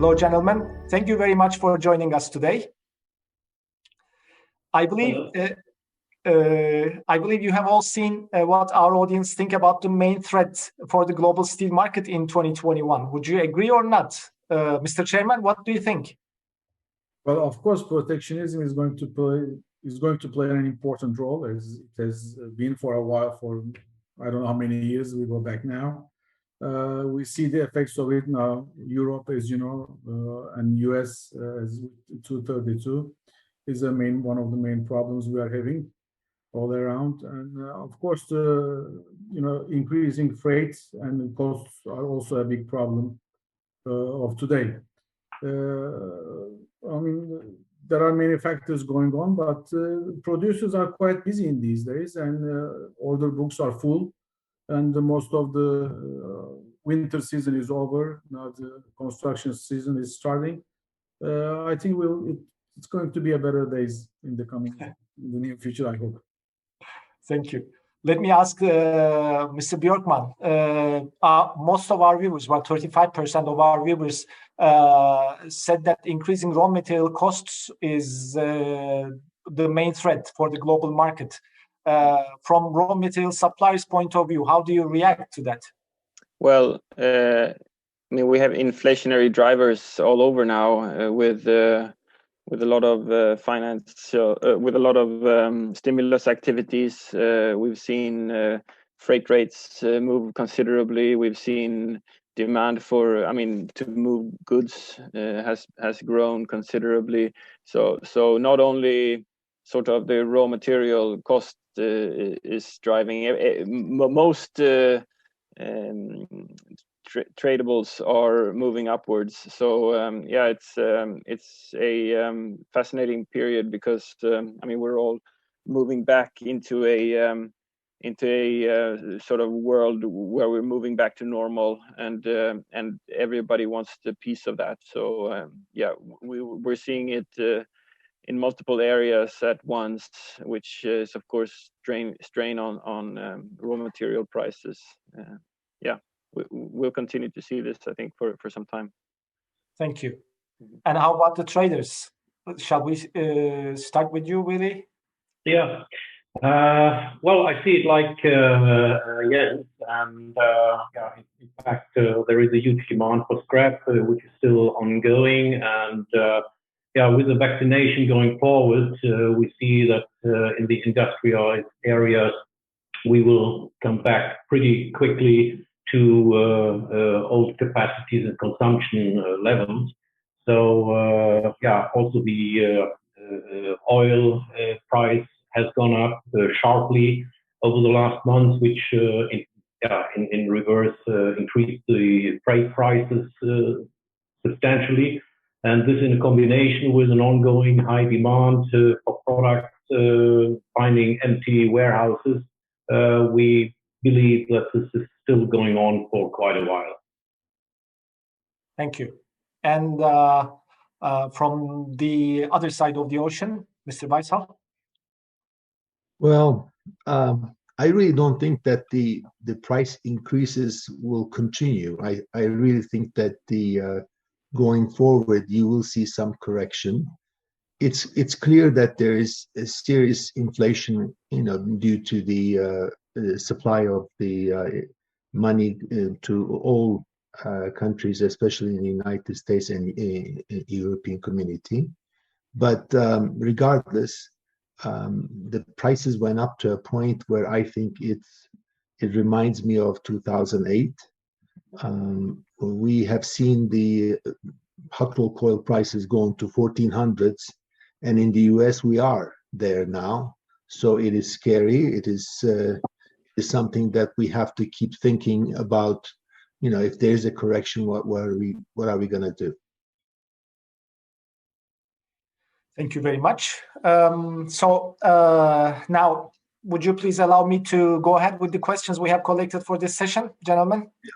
Hello, gentlemen. Thank you very much for joining us today. I believe you have all seen what our audience think about the main threat for the global steel market in 2021. Would you agree or not? Mr. Chairman, what do you think? Well, of course, protectionism is going to play an important role, as it has been for a while, for I don't know how many years. We go back now. We see the effects of it now. Europe, as you know, and US, as 232, is one of the main problems we are having all around. And of course, increasing freights and costs are also a big problem of today. I mean, there are many factors going on, but producers are quite busy in these days, and order books are full, and most of the winter season is over. Now the construction season is starting. I think it's going to be a better days in the near future, I hope. Thank you. Let me ask Mr. Björkman. Most of our viewers, about 35% of our viewers, said that increasing raw material costs is the main threat for the global market. From raw material suppliers' point of view, how do you react to that? Well, I mean, we have inflationary drivers all over now with a lot of with a lot of stimulus activities. We've seen freight rates move considerably. We've seen demand to move goods has grown considerably. So not only sort of the raw material cost is driving most tradables are moving upwards. So it's a fascinating period because we're all moving back into a sort of world where we're moving back to normal, and everybody wants a piece of that. So we're seeing it in multiple areas at once, which is of course strain on raw material prices. We'll continue to see this, I think, for some time. Thank you. And how about the traders? Shall we start with you, Willie? Yeah. Well, I see it like Jens, and in fact, there is a huge demand for scrap, which is still ongoing, and with the vaccination going forward, we see that in the industrial areas, we will come back pretty quickly to old capacities and consumption levels. So also the oil price has gone up sharply over the last months, which in reverse increased the freight prices substantially. And this, in combination with an ongoing high demand for products, finding empty warehouses, we believe that this is still going on for quite a while. Thank you. And from the other side of the ocean, Mr. Weishaupt? Well, I really don't think that the price increases will continue. I really think that going forward, you will see some correction. It's clear that there is a serious inflation, due to the supply of the money to all countries, especially in the United States and European community. But regardless, the prices went up to a point where I think it reminds me of 2008. We have seen the hot rolled coil prices going to 1400s, and in the US we are there now. So it is scary. It is something that we have to keep thinking about. If there is a correction, what are we going to do? Thank you very much. So now, would you please allow me to go ahead with the questions we have collected for this session, gentlemen? Yeah.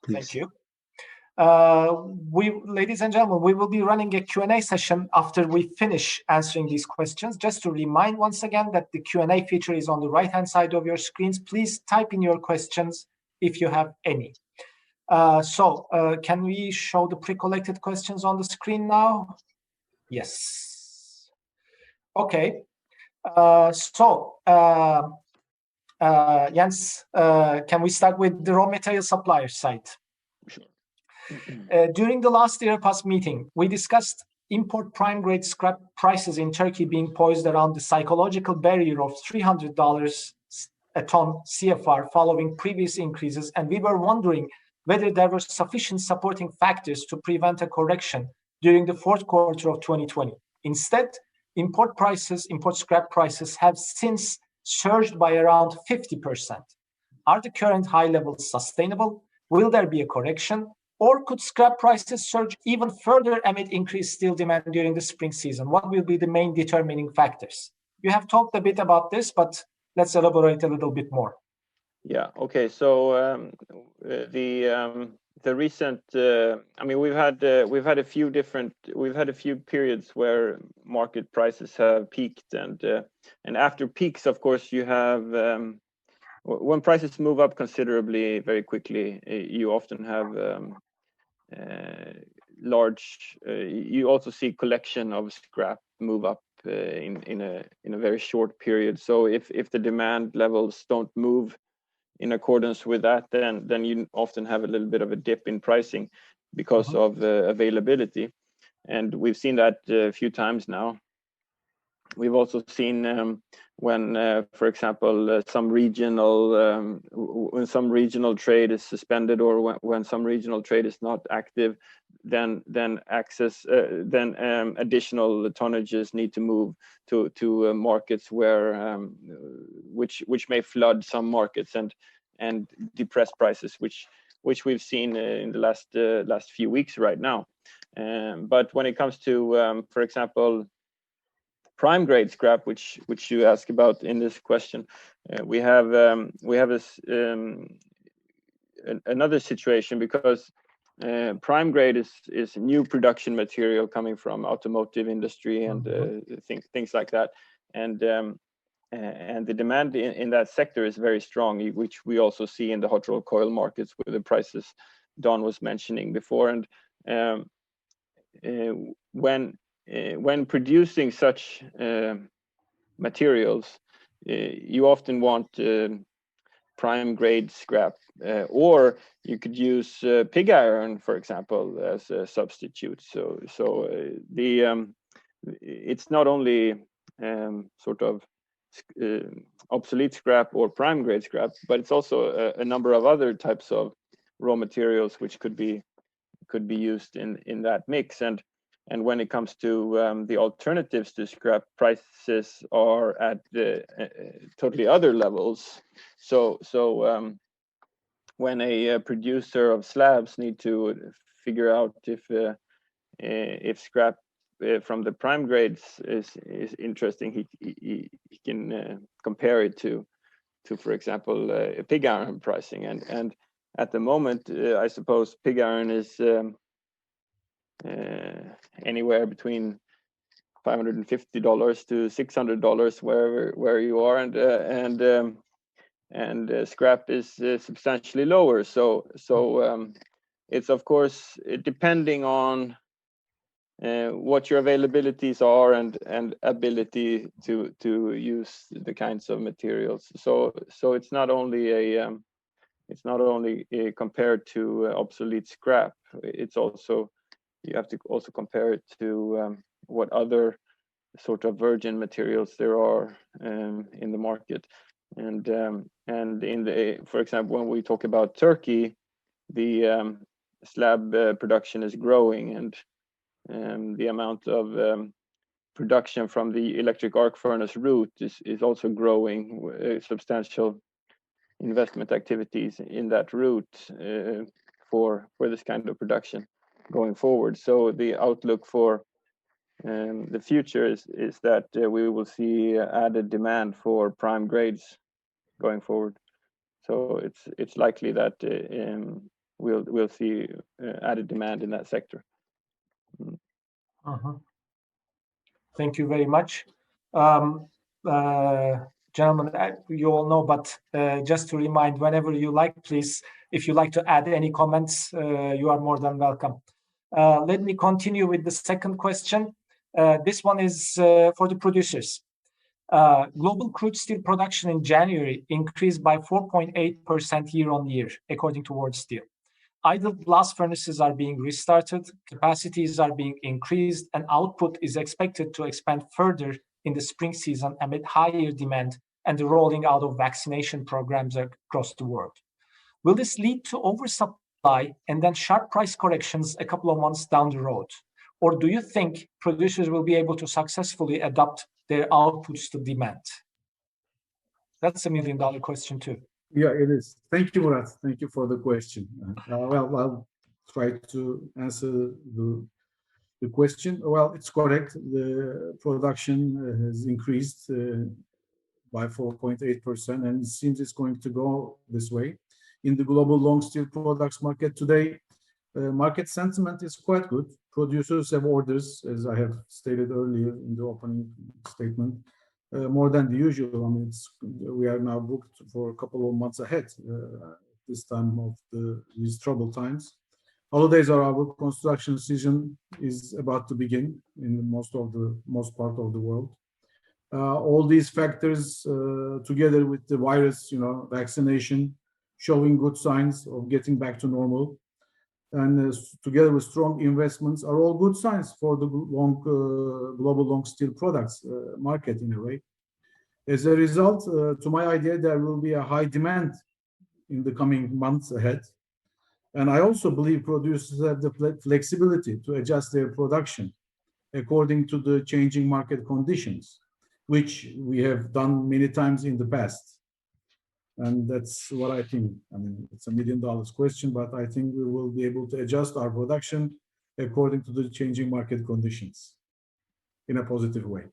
Please. Thank you. Ladies and gentlemen, we will be running a Q&A session after we finish answering these questions. Just to remind once again that the Q&A feature is on the right-hand side of your screens. Please type in your questions if you have any. Can we show the pre-collected questions on the screen now? Yes. Okay. Jens, can we start with the raw material supplier side? Sure. During the last IREPAS meeting, we discussed import prime grade scrap prices in Turkey being poised around the psychological barrier of $300 a ton CFR following previous increases, and we were wondering whether there were sufficient supporting factors to prevent a correction during the fourth quarter of 2020. Instead, import scrap prices have since surged by around 50%. Are the current high levels sustainable? Will there be a correction? Or could scrap prices surge even further amid increased steel demand during the spring season? What will be the main determining factors? You have talked a bit about this, but let's elaborate a little bit more. Yeah. Okay. So the recent, I mean, we've had a few periods where market prices have peaked, and after peaks, of course, you have when prices move up considerably very quickly, you often have you also see collection of scrap move up in a very short period. So if the demand levels don't move in accordance with that, then you often have a little bit of a dip in pricing because of availability, and we've seen that a few times now. We've also seen when, for example, when some regional trade is suspended, or when some regional trade is not active, then additional tonnages need to move to markets where which may flood some markets and depress prices, which we've seen in the last few weeks right now. But when it comes to, for example, prime grade scrap, which you ask about in this question, we have another situation, because prime grade is new production material coming from automotive industry and things like that, and the demand in that sector is very strong, which we also see in the hot rolled coil markets with the prices Don was mentioning before. And when producing such materials, you often want prime grade scrap, or you could use pig iron, for example, as a substitute. So it's not only sort of obsolete scrap or prime grade scrap, but it's also a number of other types of raw materials which could be used in that mix. And when it comes to the alternatives to scrap, prices are at totally other levels. So when a producer of slabs need to figure out if scrap from the prime grades is interesting, he can compare it to for example pig iron pricing. And at the moment, I suppose pig iron is anywhere between $550 to $600 where you are, and scrap is substantially lower. So it's of course depending on what your availabilities are and ability to use the kinds of materials. So it's not only compared to obsolete scrap. It's also, you have to also compare it to what other sort of virgin materials there are in the market. And for example, when we talk about Turkey, the slab production is growing, and the amount of production from the electric arc furnace route is also growing. Substantial investment activities in that route for this kind of production going forward. So the outlook for the future is that we will see added demand for prime grades going forward. So it's likely that we'll see added demand in that sector. Thank you very much. Gentlemen, you all know, but just to remind, whenever you like, please, if you like to add any comments, you are more than welcome. Let me continue with the second question. This one is for the producers. Global crude steel production in January increased by 4.8% year on year, according to World Steel. Idle blast furnaces are being restarted, capacities are being increased, and output is expected to expand further in the spring season amid higher demand and the rolling out of vaccination programs across the world. Will this lead to oversupply and then sharp price corrections a couple of months down the road? Or do you think producers will be able to successfully adapt their outputs to demand? That's $1 million question too. Yeah, it is. Thank you, Murat. Thank you for the question. Well, I'll try to answer the question. Well, it's correct. The production has increased by 4.8%, and it seems it's going to go this way. In the global long steel products market today, market sentiment is quite good. Producers have orders, as I have stated earlier in the opening statement, more than the usual. I mean, we are now booked for a couple of months ahead this time of these troubled times. Holidays are over. Construction season is about to begin in most part of the world. All these factors, together with the virus, vaccination, showing good signs of getting back to normal, and together with strong investments, are all good signs for the global long steel products market in a way. As a result, to my idea, there will be a high demand in the coming months ahead. And I also believe producers have the flexibility to adjust their production according to the changing market conditions, which we have done many times in the past. And that's what I think. I mean, it's $1 million question, but I think we will be able to adjust our production according to the changing market conditions in a positive way.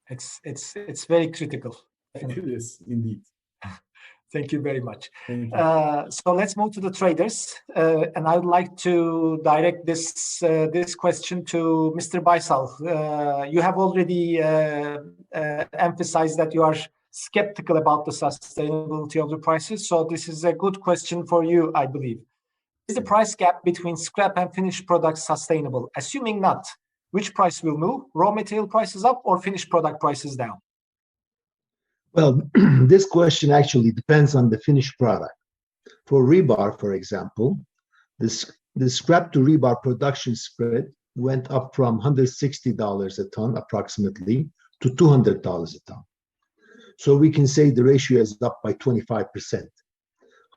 It's very critical. It is indeed. Thank you very much. Thank you. So let's move to the traders, and I would like to direct this question to Mr. Baysal. You have already emphasized that you are skeptical about the sustainability of the prices, so this is a good question for you, I believe. Is the price gap between scrap and finished products sustainable? Assuming not, which price will move? Raw material prices up or finished product prices down? Well, this question actually depends on the finished product. For rebar, for example, the scrap to rebar production spread went up from $160 a ton approximately to $200 a ton. So we can say the ratio is up by 25%.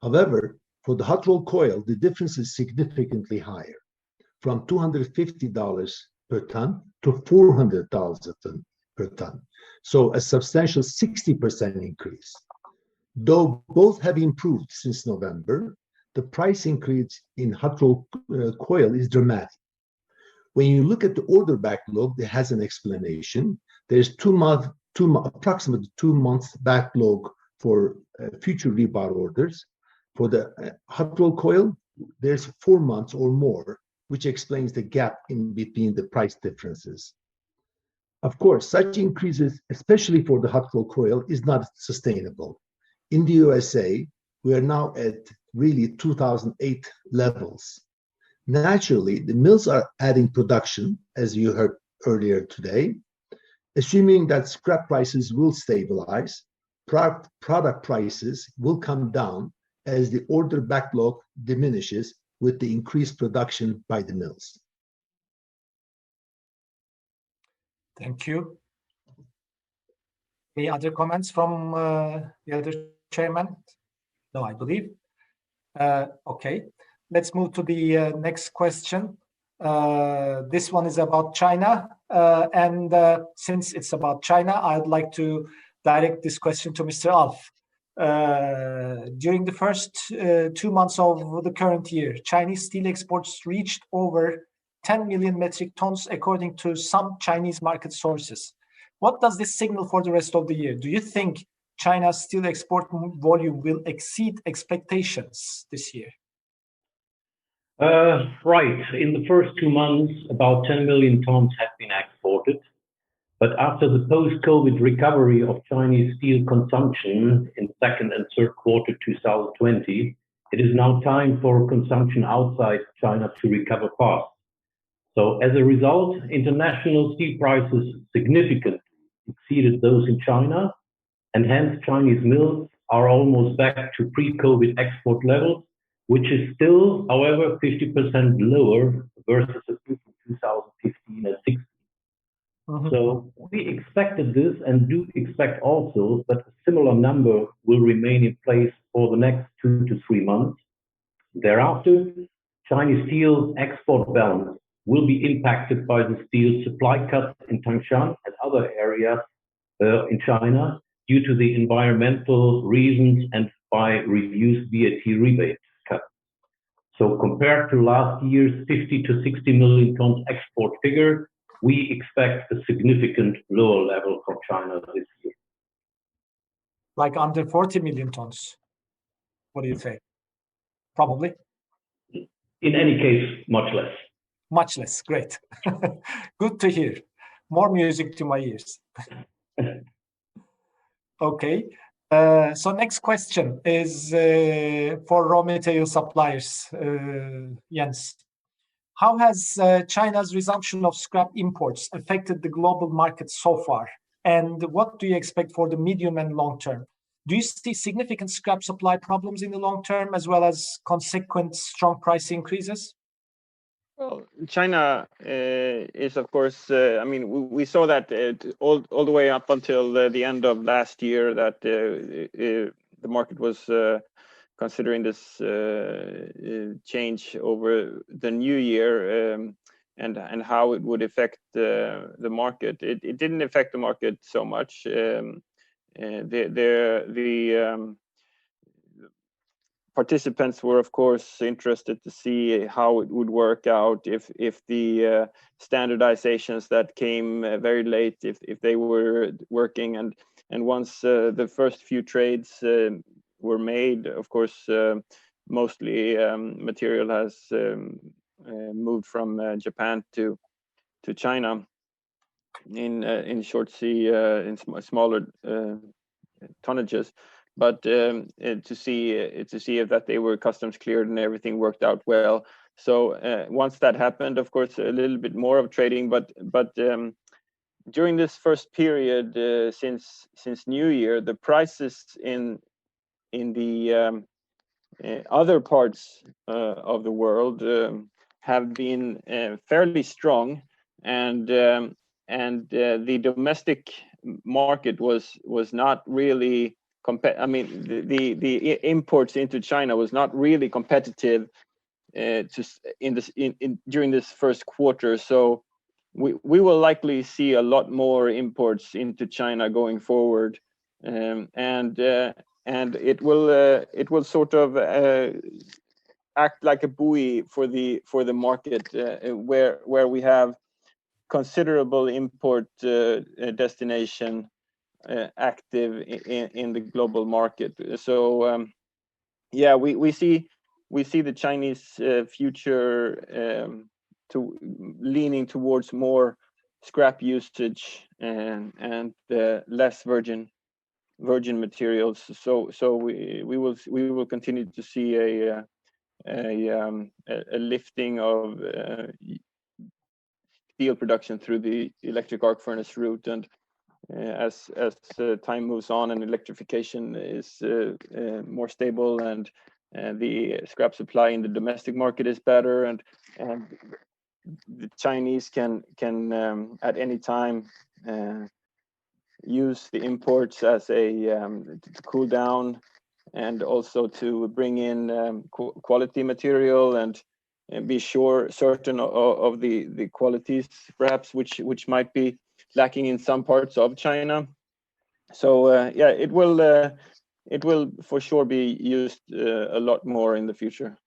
However, for the hot roll coil, the difference is significantly higher, from $250 per ton to $400 a ton per ton. So a substantial 60% increase. Though both have improved since November, the price increase in hot roll coil is dramatic. When you look at the order backlog, it has an explanation. There's approximately 2 months backlog for future rebar orders. For the hot roll coil, there's 4 months or more, which explains the gap in between the price differences. Of course, such increases, especially for the hot roll coil, is not sustainable. In the USA, we are now at really 2008 levels. Naturally, the mills are adding production, as you heard earlier today. Assuming that scrap prices will stabilize, product prices will come down as the order backlog diminishes with the increased production by the mills. Thank you. Any other comments from the other chairman? No, I believe. Okay, let's move to the next question. This one is about China. And since it's about China, I'd like to direct this question to Mr. Alf. During the first 2 months of the current year, Chinese steel exports reached over 10 million metric tons, according to some Chinese market sources. What does this signal for the rest of the year? Do you think China's steel export volume will exceed expectations this year? Right. In the first 2 months, about 10 million tons have been exported. But after the post-COVID recovery of Chinese steel consumption in second and third quarter 2020, it is now time for consumption outside China to recover fast. So as a result, international steel prices significantly exceeded those in China, and hence Chinese mills are almost back to pre-COVID export levels, which is still, however, 50% lower versus the peak in 2015 and 16. So we expected this and do expect also that a similar number will remain in place for the next 2 to 3 months. Thereafter, Chinese steel export balance will be impacted by the steel supply cuts in Tangshan and other areas in China due to the environmental reasons and by reduced VAT rebate cuts. So compared to last year's 50 to 60 million tons export figure, we expect a significant lower level from China this year. Like under 40 million tons. What do you say? Probably. In any case, much less. Much less. Great. Good to hear. More music to my ears. Okay. So next question is for raw material suppliers, Jens. How has China's resumption of scrap imports affected the global market so far? And what do you expect for the medium and long term? Do you see significant scrap supply problems in the long term, as well as consequent strong price increases? Well, China is, of course, I mean, we saw that all the way up until the end of last year that the market was considering this change over the new year and how it would affect the market. It didn't affect the market so much. The participants were, of course, interested to see how it would work out if the standardizations that came very late, if they were working, and once the first few trades were made, of course, mostly material has moved from Japan to China in short sea in smaller tonnages. But to see if that they were customs cleared and everything worked out well. So once that happened, of course, a little bit more of trading. But during this first period since New Year, the prices in the other parts of the world have been fairly strong, and the domestic market was not really. I mean, the imports into China was not really competitive during this first quarter. So we will likely see a lot more imports into China going forward, and it will sort of act like a buoy for the market where we have considerable import destination active in the global market. So yeah, we see the Chinese future leaning towards more scrap usage and less virgin materials. So we will continue to see a lifting of steel production through the electric arc furnace route, and as time moves on and electrification is more stable and the scrap supply in the domestic market is better, and the Chinese can at any time use the imports as a to cool down and also to bring in quality material and be certain of the qualities perhaps which might be lacking in some parts of China. So yeah, it will for sure be used a lot more in the future.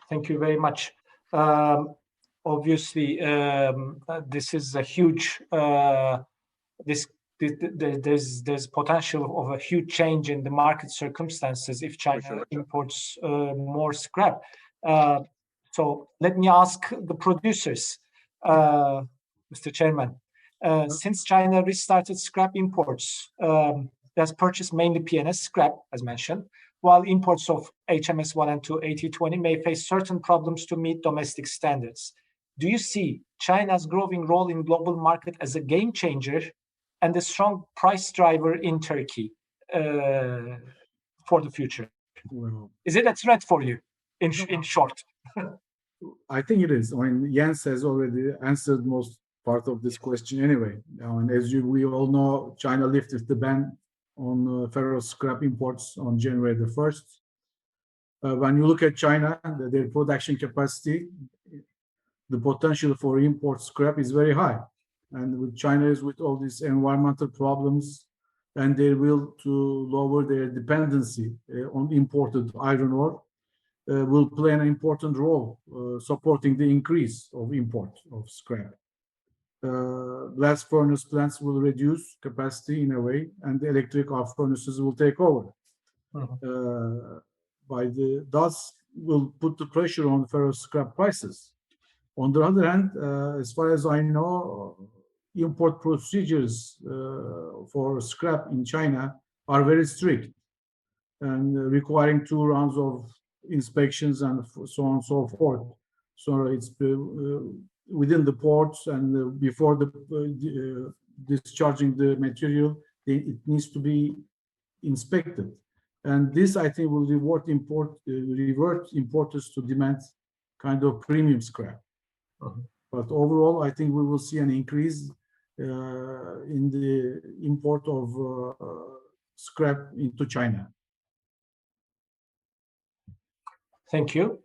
Thank you very much. Obviously, this is a huge. There's potential of a huge change in the market circumstances if China imports more scrap. So let me ask the producers. Mr. Chairman, since China restarted scrap imports, it has purchased mainly PNS scrap, as mentioned, while imports of HMS 1 and 2 AT20 may face certain problems to meet domestic standards. Do you see China's growing role in global market as a game changer and a strong price driver in Turkey for the future? Well, is it a threat for you, in short? I think it is. I mean, Jens has already answered most part of this question anyway. And as we all know, China lifted the ban on ferrous scrap imports on January the 1st. When you look at China, their production capacity, the potential for import scrap is very high. And with China is with all these environmental problems and their will to lower their dependency on imported iron ore, will play an important role supporting the increase of import of scrap. Blast furnace plants will reduce capacity in a way, and the electric arc furnaces will take over. Thus will put the pressure on ferrous scrap prices. On the other hand, as far as I know, import procedures for scrap in China are very strict and requiring 2 rounds of inspections and so on and so forth. So it's within the ports and before discharging the material, it needs to be inspected. And this, I think, will revert importers to demand kind of premium scrap. But overall, I think we will see an increase in the import of scrap into China. Thank you.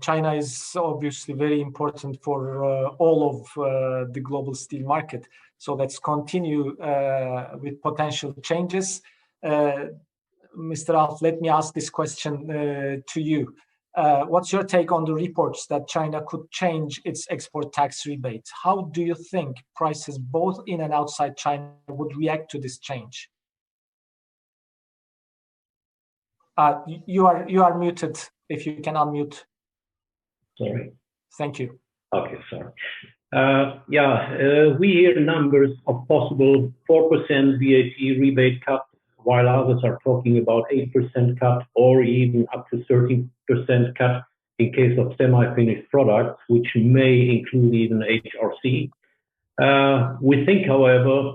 China is obviously very important for all of the global steel market. So let's continue with potential changes. Mr. Alf, let me ask this question to you. What's your take on the reports that China could change its export tax rebate? How do you think prices both in and outside China would react to this change? You are muted. If you can unmute. Sorry. Thank you. Okay, sorry. We hear numbers of possible 4% VAT rebate cut, while others are talking about 8% cut or even up to 13% cut in case of semi-finished products, which may include even HRC. We think, however,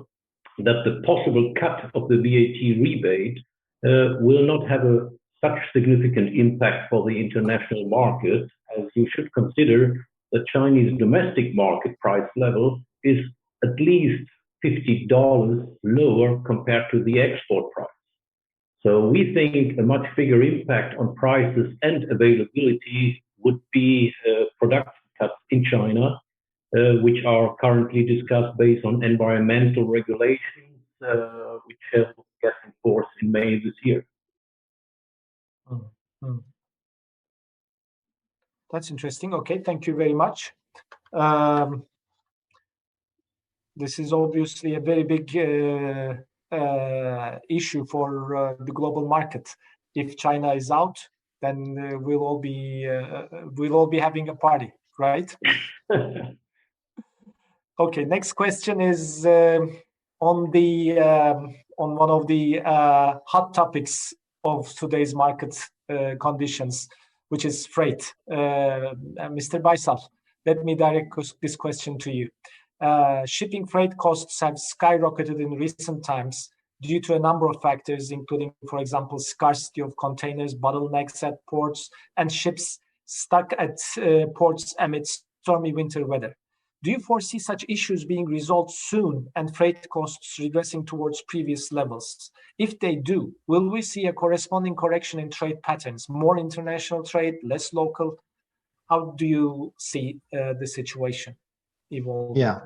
that the possible cut of the VAT rebate will not have such significant impact for the international market, as you should consider the Chinese domestic market price level is at least $50 lower compared to the export price. So we think a much bigger impact on prices and availability would be production cuts in China, which are currently discussed based on environmental regulations, which have get in force in May this year. That's interesting. Okay, thank you very much. This is obviously a very big issue for the global market. If China is out, then we'll all be having a party, right? Okay, next question is on one of the hot topics of today's market conditions, which is freight. Mr. Baysal, let me direct this question to you. Shipping freight costs have skyrocketed in recent times due to a number of factors, including, for example, scarcity of containers, bottlenecks at ports, and ships stuck at ports amid stormy winter weather. Do you foresee such issues being resolved soon and freight costs regressing towards previous levels? If they do, will we see a corresponding correction in trade patterns, more international trade, less local? How do you see the situation evolve? Yeah.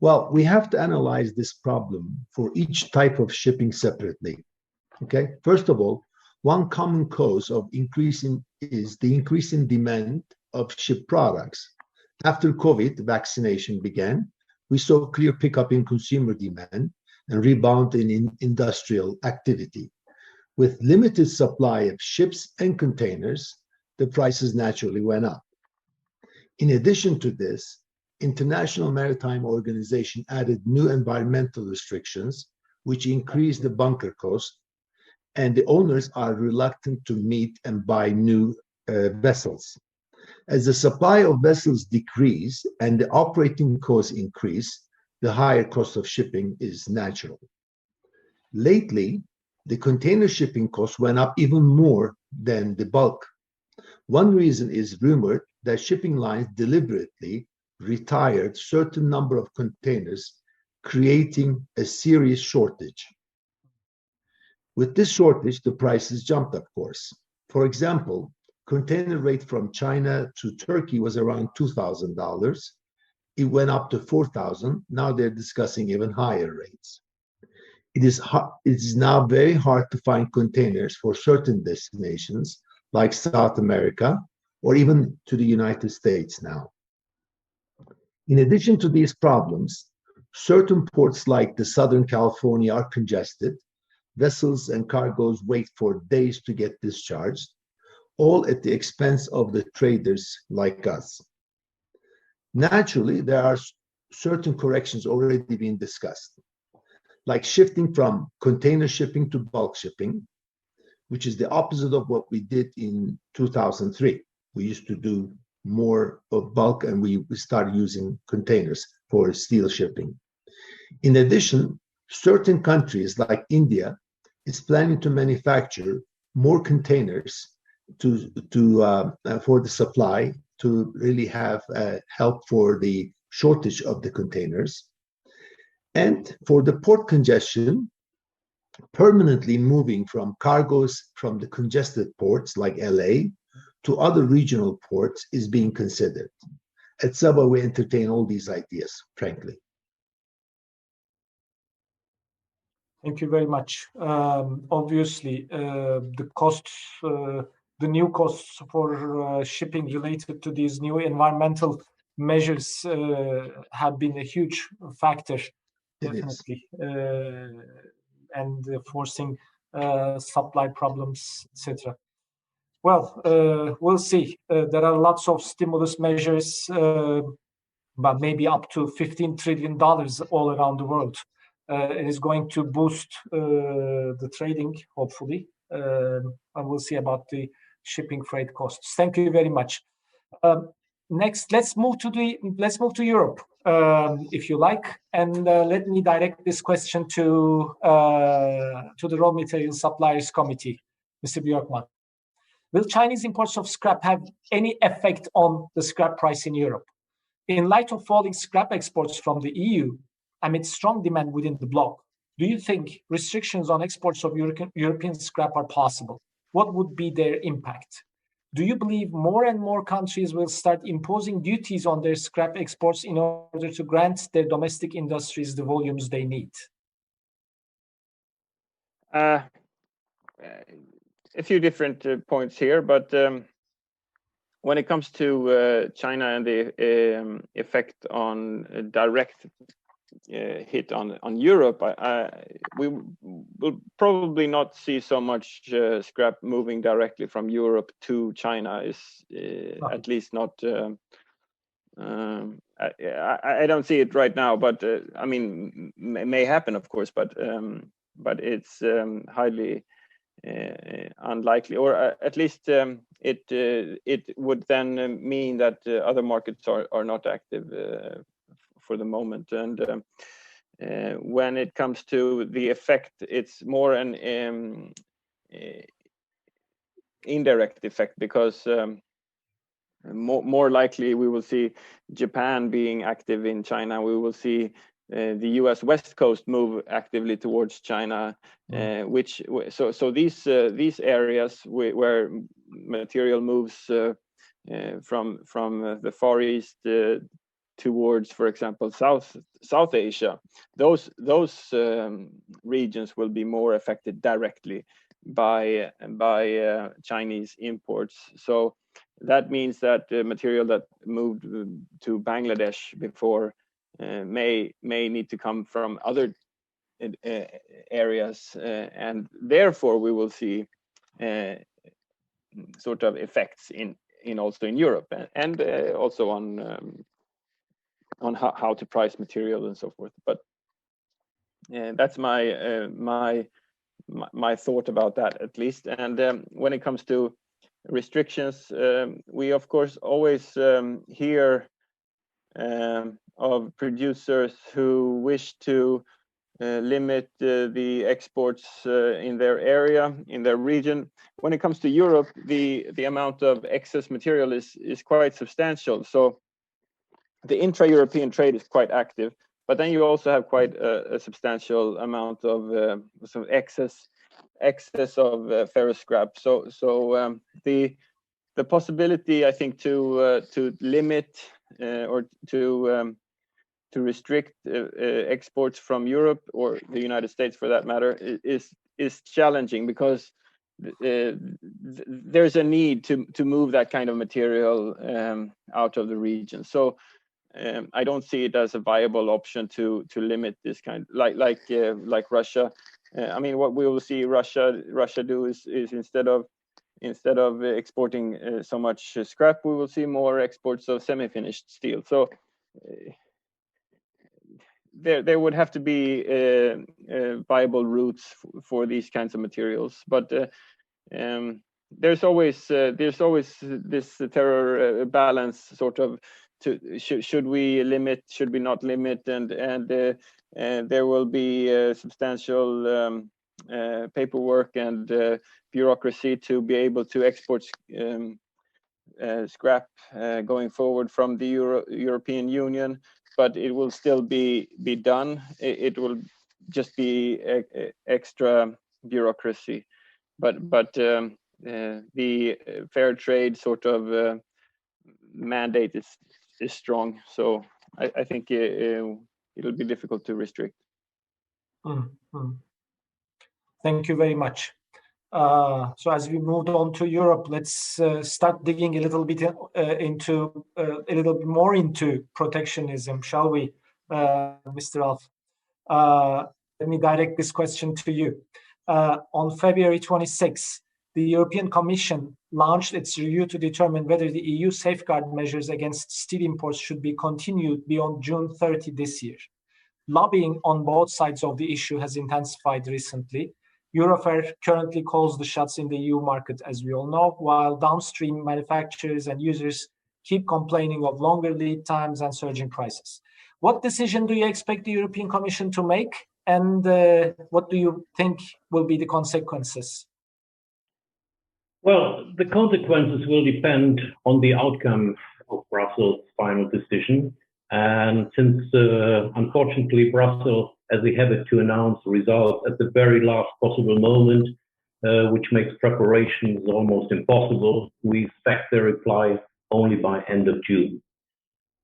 Well, we have to analyze this problem for each type of shipping separately. Okay. First of all, one common cause of is the increase in demand of ship products. After COVID vaccination began, we saw a clear pickup in consumer demand and rebound in industrial activity. With limited supply of ships and containers, the prices naturally went up. In addition to this, International Maritime Organization added new environmental restrictions, which increased the bunker cost, and the owners are reluctant to meet and buy new vessels. As the supply of vessels decrease and the operating costs increase, the higher cost of shipping is natural. Lately, the container shipping costs went up even more than the bulk. One reason is rumored that shipping lines deliberately retired certain number of containers, creating a serious shortage. With this shortage, the prices jumped, of course. For example, container rate from China to Turkey was around $2,000. It went up to $4,000. Now they're discussing even higher rates. It is now very hard to find containers for certain destinations like South America or even to the United States now. In addition to these problems, certain ports like the Southern California are congested. Vessels and cargoes wait for days to get discharged, all at the expense of the traders like us. Naturally, there are certain corrections already being discussed, like shifting from container shipping to bulk shipping, which is the opposite of what we did in 2003. We used to do more of bulk and we started using containers for steel shipping. In addition, certain countries like India is planning to manufacture more containers for the supply to really have help for the shortage of the containers. And for the port congestion, permanently moving from cargoes from the congested ports like LA to other regional ports is being considered. At Sabah, we entertain all these ideas, frankly. Thank you very much. Obviously, the costs, the new costs for shipping related to these new environmental measures have been a huge factor, definitely, and forcing supply problems, etc. Well, we'll see. There are lots of stimulus measures, but maybe up to $15 trillion all around the world. It is going to boost the trading, hopefully, and we'll see about the shipping freight costs. Thank you very much. Next, let's move to Europe, if you like, and let me direct this question to the Raw Material Suppliers Committee, Mr. Bjorkman. Will Chinese imports of scrap have any effect on the scrap price in Europe? In light of falling scrap exports from the EU, amid strong demand within the bloc, do you think restrictions on exports of European scrap are possible? What would be their impact? Do you believe more and more countries will start imposing duties on their scrap exports in order to grant their domestic industries the volumes they need? A few different points here, but when it comes to China and the effect on direct hit on Europe, we will probably not see so much scrap moving directly from Europe to China. At least not. I don't see it right now, but I mean, may happen, of course, but it's highly unlikely, or at least it would then mean that other markets are not active for the moment. And when it comes to the effect, it's more an indirect effect, because more likely we will see Japan being active in China. We will see the U.S. West Coast move actively towards China, so these areas where material moves from the Far East towards, for example, South Asia, those regions will be more affected directly by Chinese imports. So that means that material that moved to Bangladesh before may need to come from other areas, and therefore we will see sort of effects in also in Europe, and also on how to price material and so forth. But that's my thought about that, at least. And when it comes to restrictions, we of course always hear of producers who wish to limit the exports in their area, in their region. When it comes to Europe, the amount of excess material is quite substantial. So the intra-European trade is quite active, but then you also have quite a substantial amount of some excess of ferrous scrap. So the possibility, I think, to limit or to restrict exports from Europe, or the United States for that matter, is challenging, because there's a need to move that kind of material out of the region. So I don't see it as a viable option to limit this kind, like Russia. I mean, what we will see Russia do is instead of exporting so much scrap, we will see more exports of semi-finished steel. So there would have to be viable routes for these kinds of materials. But there's always this terror balance, sort of, should we limit, should we not limit, and there will be substantial paperwork and bureaucracy to be able to export scrap going forward from the European Union, but it will still be done. It will just be extra bureaucracy, but the fair trade sort of mandate is strong. So I think it'll be difficult to restrict. Thank you very much. So as we moved on to Europe, let's start digging a little bit more into protectionism, shall we, Mr. Alf? Let me direct this question to you. On February 26, the European Commission launched its review to determine whether the EU safeguard measures against steel imports should be continued beyond June 30 this year. Lobbying on both sides of the issue has intensified recently. Eurofair currently calls the shots in the EU market, as we all know, while downstream manufacturers and users keep complaining of longer lead times and surging prices. What decision do you expect the European Commission to make, and what do you think will be the consequences? Well, the consequences will depend on the outcome of Brussels' final decision. And since, unfortunately, Brussels has a habit to announce results at the very last possible moment, which makes preparations almost impossible, we expect their reply only by end of June.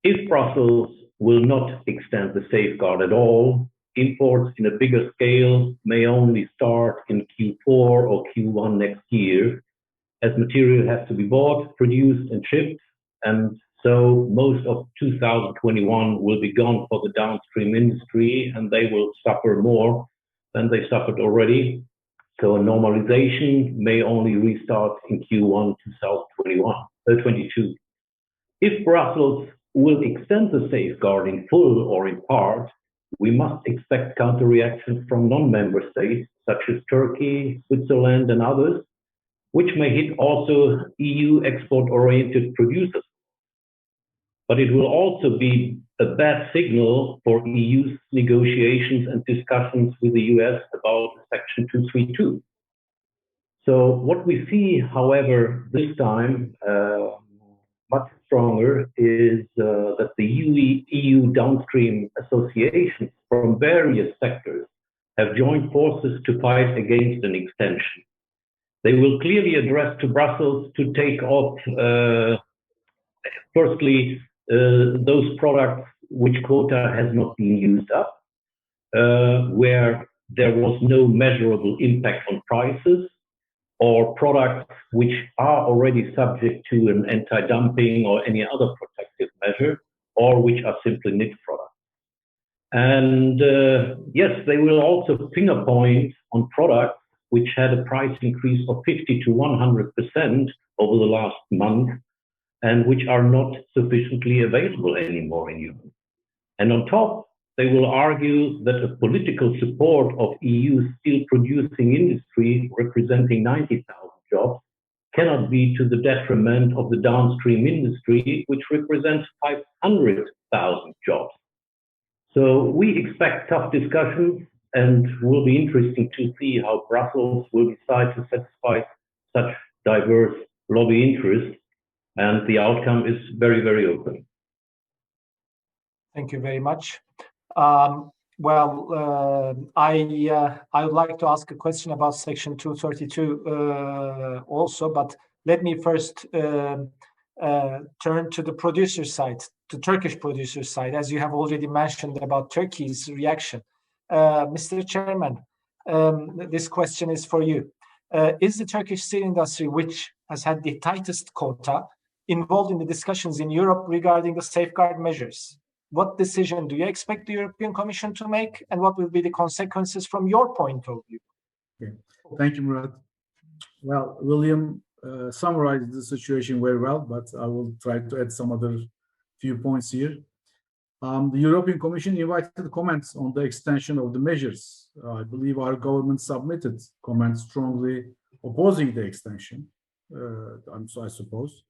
If Brussels will not extend the safeguard at all, imports in a bigger scale may only start in Q4 or Q1 next year, as material has to be bought, produced, and shipped, and so most of 2021 will be gone for the downstream industry, and they will suffer more than they suffered already. So a normalization may only restart in Q1 2022. If Brussels will extend the safeguard in full or in part, we must expect counter-reactions from non-member states, such as Turkey, Switzerland, and others, which may hit also EU export-oriented producers. But it will also be a bad signal for EU's negotiations and discussions with the US about Section 232. So what we see, however, this time, much stronger, is that the EU downstream associations from various sectors have joined forces to fight against an extension. They will clearly address to Brussels to take off, firstly, those products which quota has not been used up, where there was no measurable impact on prices, or products which are already subject to an anti-dumping or any other protective measure, or which are simply niche products. And yes, they will also finger point on products which had a price increase of 50 to 100% over the last month, and which are not sufficiently available anymore in Europe. And on top, they will argue that a political support of EU steel producing industry representing 90,000 jobs cannot be to the detriment of the downstream industry, which represents 500,000 jobs. So we expect tough discussions, and will be interesting to see how Brussels will decide to satisfy such diverse lobby interests, and the outcome is very, very open. Thank you very much. I would like to ask a question about Section 232 also, but let me first turn to the producer side, the Turkish producer side, as you have already mentioned about Turkey's reaction. Mr. Chairman, this question is for you. Is the Turkish steel industry, which has had the tightest quota, involved in the discussions in Europe regarding the safeguard measures? What decision do you expect the European Commission to make, and what will be the consequences from your point of view? Okay. Thank you, Murat. Well, William summarized the situation very well, but I will try to add some other few points here. The European Commission invited comments on the extension of the measures. I believe our government submitted comments strongly opposing the extension, I suppose.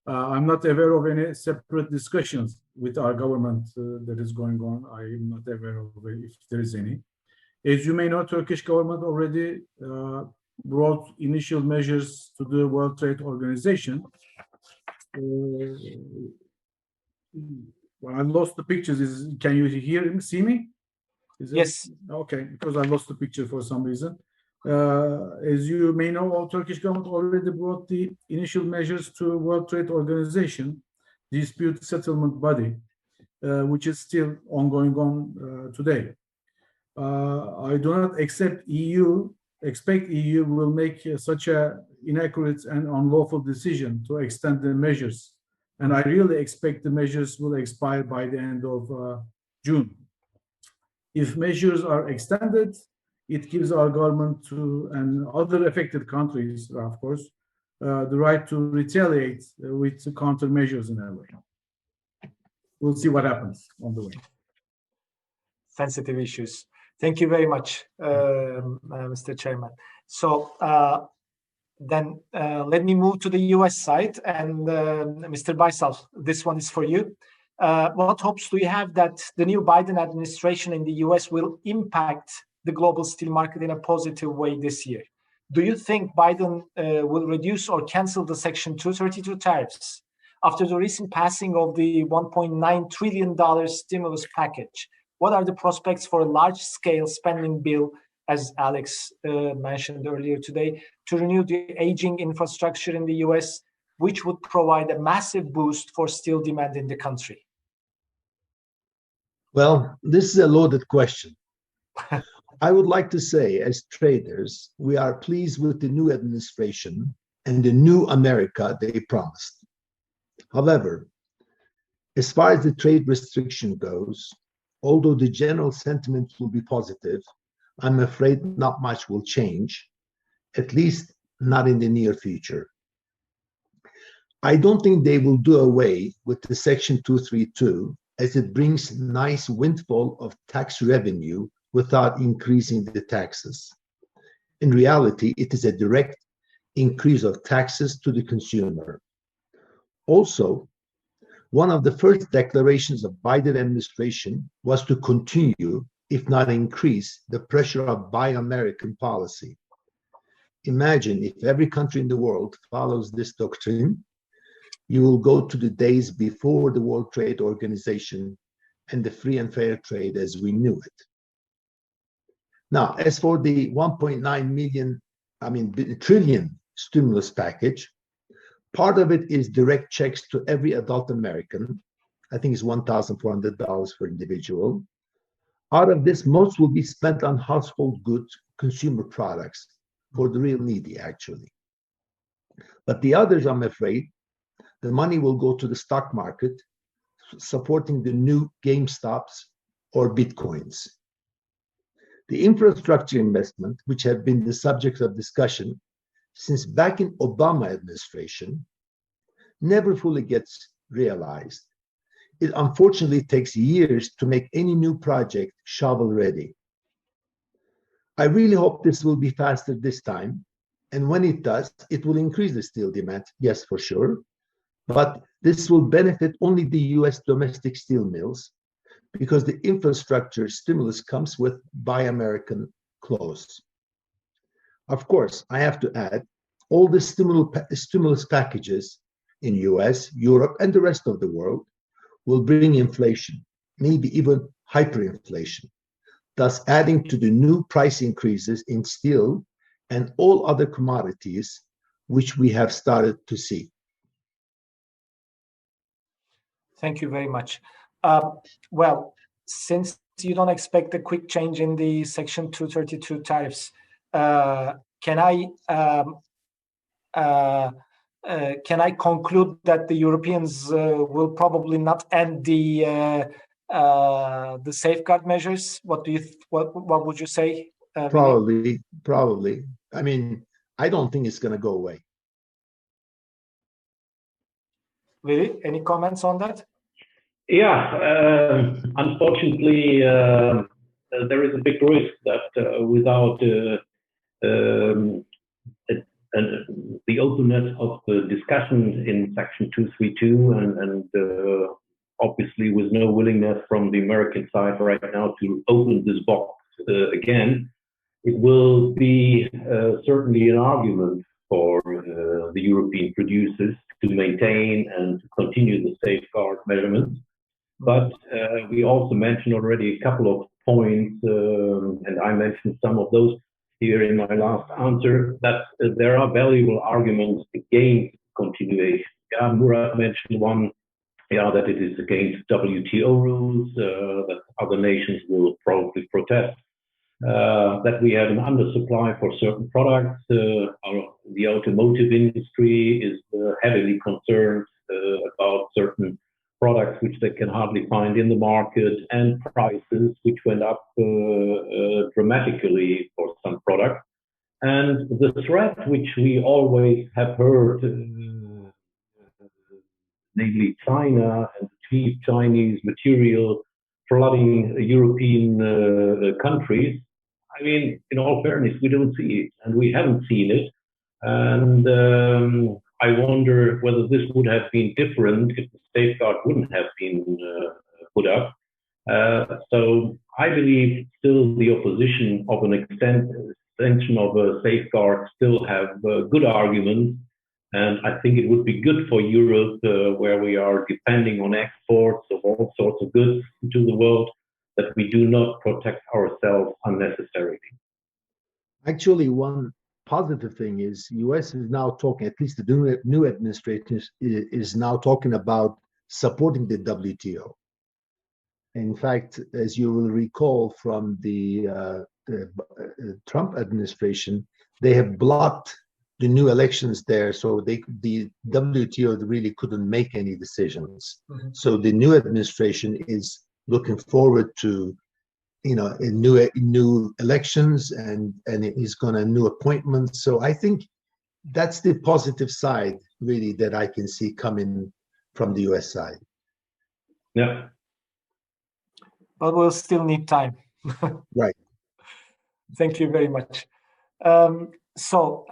I'm not aware of any separate discussions with our government that is going on. I am not aware of if there is any. As you may know, Turkish government already brought initial measures to the World Trade Organization. Well, I lost the pictures. Can you see me? Yes. Okay, because I lost the picture for some reason. As you may know, our Turkish government already brought the initial measures to World Trade Organization, dispute settlement body, which is still ongoing on today. I do not expect EU will make such an inaccurate and unlawful decision to extend the measures. And I really expect the measures will expire by the end of June. If measures are extended, it gives our government and other affected countries, of course, the right to retaliate with countermeasures in a way. We'll see what happens on the way. Sensitive issues. Thank you very much, Mr. Chairman. So then let me move to the US side. And Mr. Baysal, this one is for you. What hopes do you have that the new Biden administration in the US will impact the global steel market in a positive way this year? Do you think Biden will reduce or cancel the Section 232 tariffs after the recent passing of the $1.9 trillion stimulus package? What are the prospects for a large-scale spending bill, as Alex mentioned earlier today, to renew the aging infrastructure in the US, which would provide a massive boost for steel demand in the country? Well, this is a loaded question. I would like to say, as traders, we are pleased with the new administration and the new America they promised. However, as far as the trade restriction goes, although the general sentiment will be positive, I'm afraid not much will change, at least not in the near future. I don't think they will do away with the Section 232, as it brings nice windfall of tax revenue without increasing the taxes. In reality, it is a direct increase of taxes to the consumer. Also, one of the first declarations of Biden administration was to continue, if not increase, the pressure of Buy American policy. Imagine if every country in the world follows this doctrine, you will go to the days before the World Trade Organization and the free and fair trade as we knew it. Now, as for the 1.9 trillion stimulus package, part of it is direct checks to every adult American. I think it's $1,400 per individual. Out of this, most will be spent on household goods, consumer products, for the real needy, actually. But the others, I'm afraid, the money will go to the stock market, supporting the new GameStops or Bitcoins. The infrastructure investment, which have been the subject of discussion since back in Obama administration, never fully gets realized. It unfortunately takes years to make any new project shovel-ready. I really hope this will be faster this time, and when it does, it will increase the steel demand, yes, for sure, but this will benefit only the US domestic steel mills because the infrastructure stimulus comes with Buy American clause. Of course, I have to add, all the stimulus packages in US, Europe, and the rest of the world will bring inflation, maybe even hyperinflation, thus adding to the new price increases in steel and all other commodities which we have started to see. Thank you very much. Well, since you don't expect a quick change in the Section 232 tariffs, can I conclude that the Europeans will probably not end the safeguard measures? What would you say? Probably. I mean, I don't think it's going to go away. Really? Any comments on that? Yeah, unfortunately, there is a big risk that without the openness of the discussion in Section 232 and obviously with no willingness from the American side right now to open this box again, it will be certainly an argument for the European producers to maintain and to continue the safeguard measurements. But we also mentioned already a couple of points, and I mentioned some of those here in my last answer, that there are valuable arguments against continuation. Yeah, Murat mentioned one, that it is against WTO rules, that other nations will probably protest, that we have an undersupply for certain products. The automotive industry is heavily concerned about certain products which they can hardly find in the market, and prices which went up dramatically for some products. And the threat which we always have heard, namely China and cheap Chinese material flooding European countries, I mean, in all fairness, we don't see it, and we haven't seen it. And I wonder whether this would have been different if the safeguard wouldn't have been put up. So I believe still the opposition of an extension of a safeguard still have good arguments. And I think it would be good for Europe, where we are depending on exports of all sorts of goods into the world, that we do not protect ourselves unnecessarily. Actually, one positive thing is US is now talking, at least the new administration is now talking about supporting the WTO. In fact, as you will recall from the Trump administration, they have blocked the new elections there, so the WTO really couldn't make any decisions. Mm-hmm. So the new administration is looking forward to new elections and is going to new appointments. So I think that's the positive side, really, that I can see coming from the US side. Yeah. But we'll still need time. Right. Thank you very much. So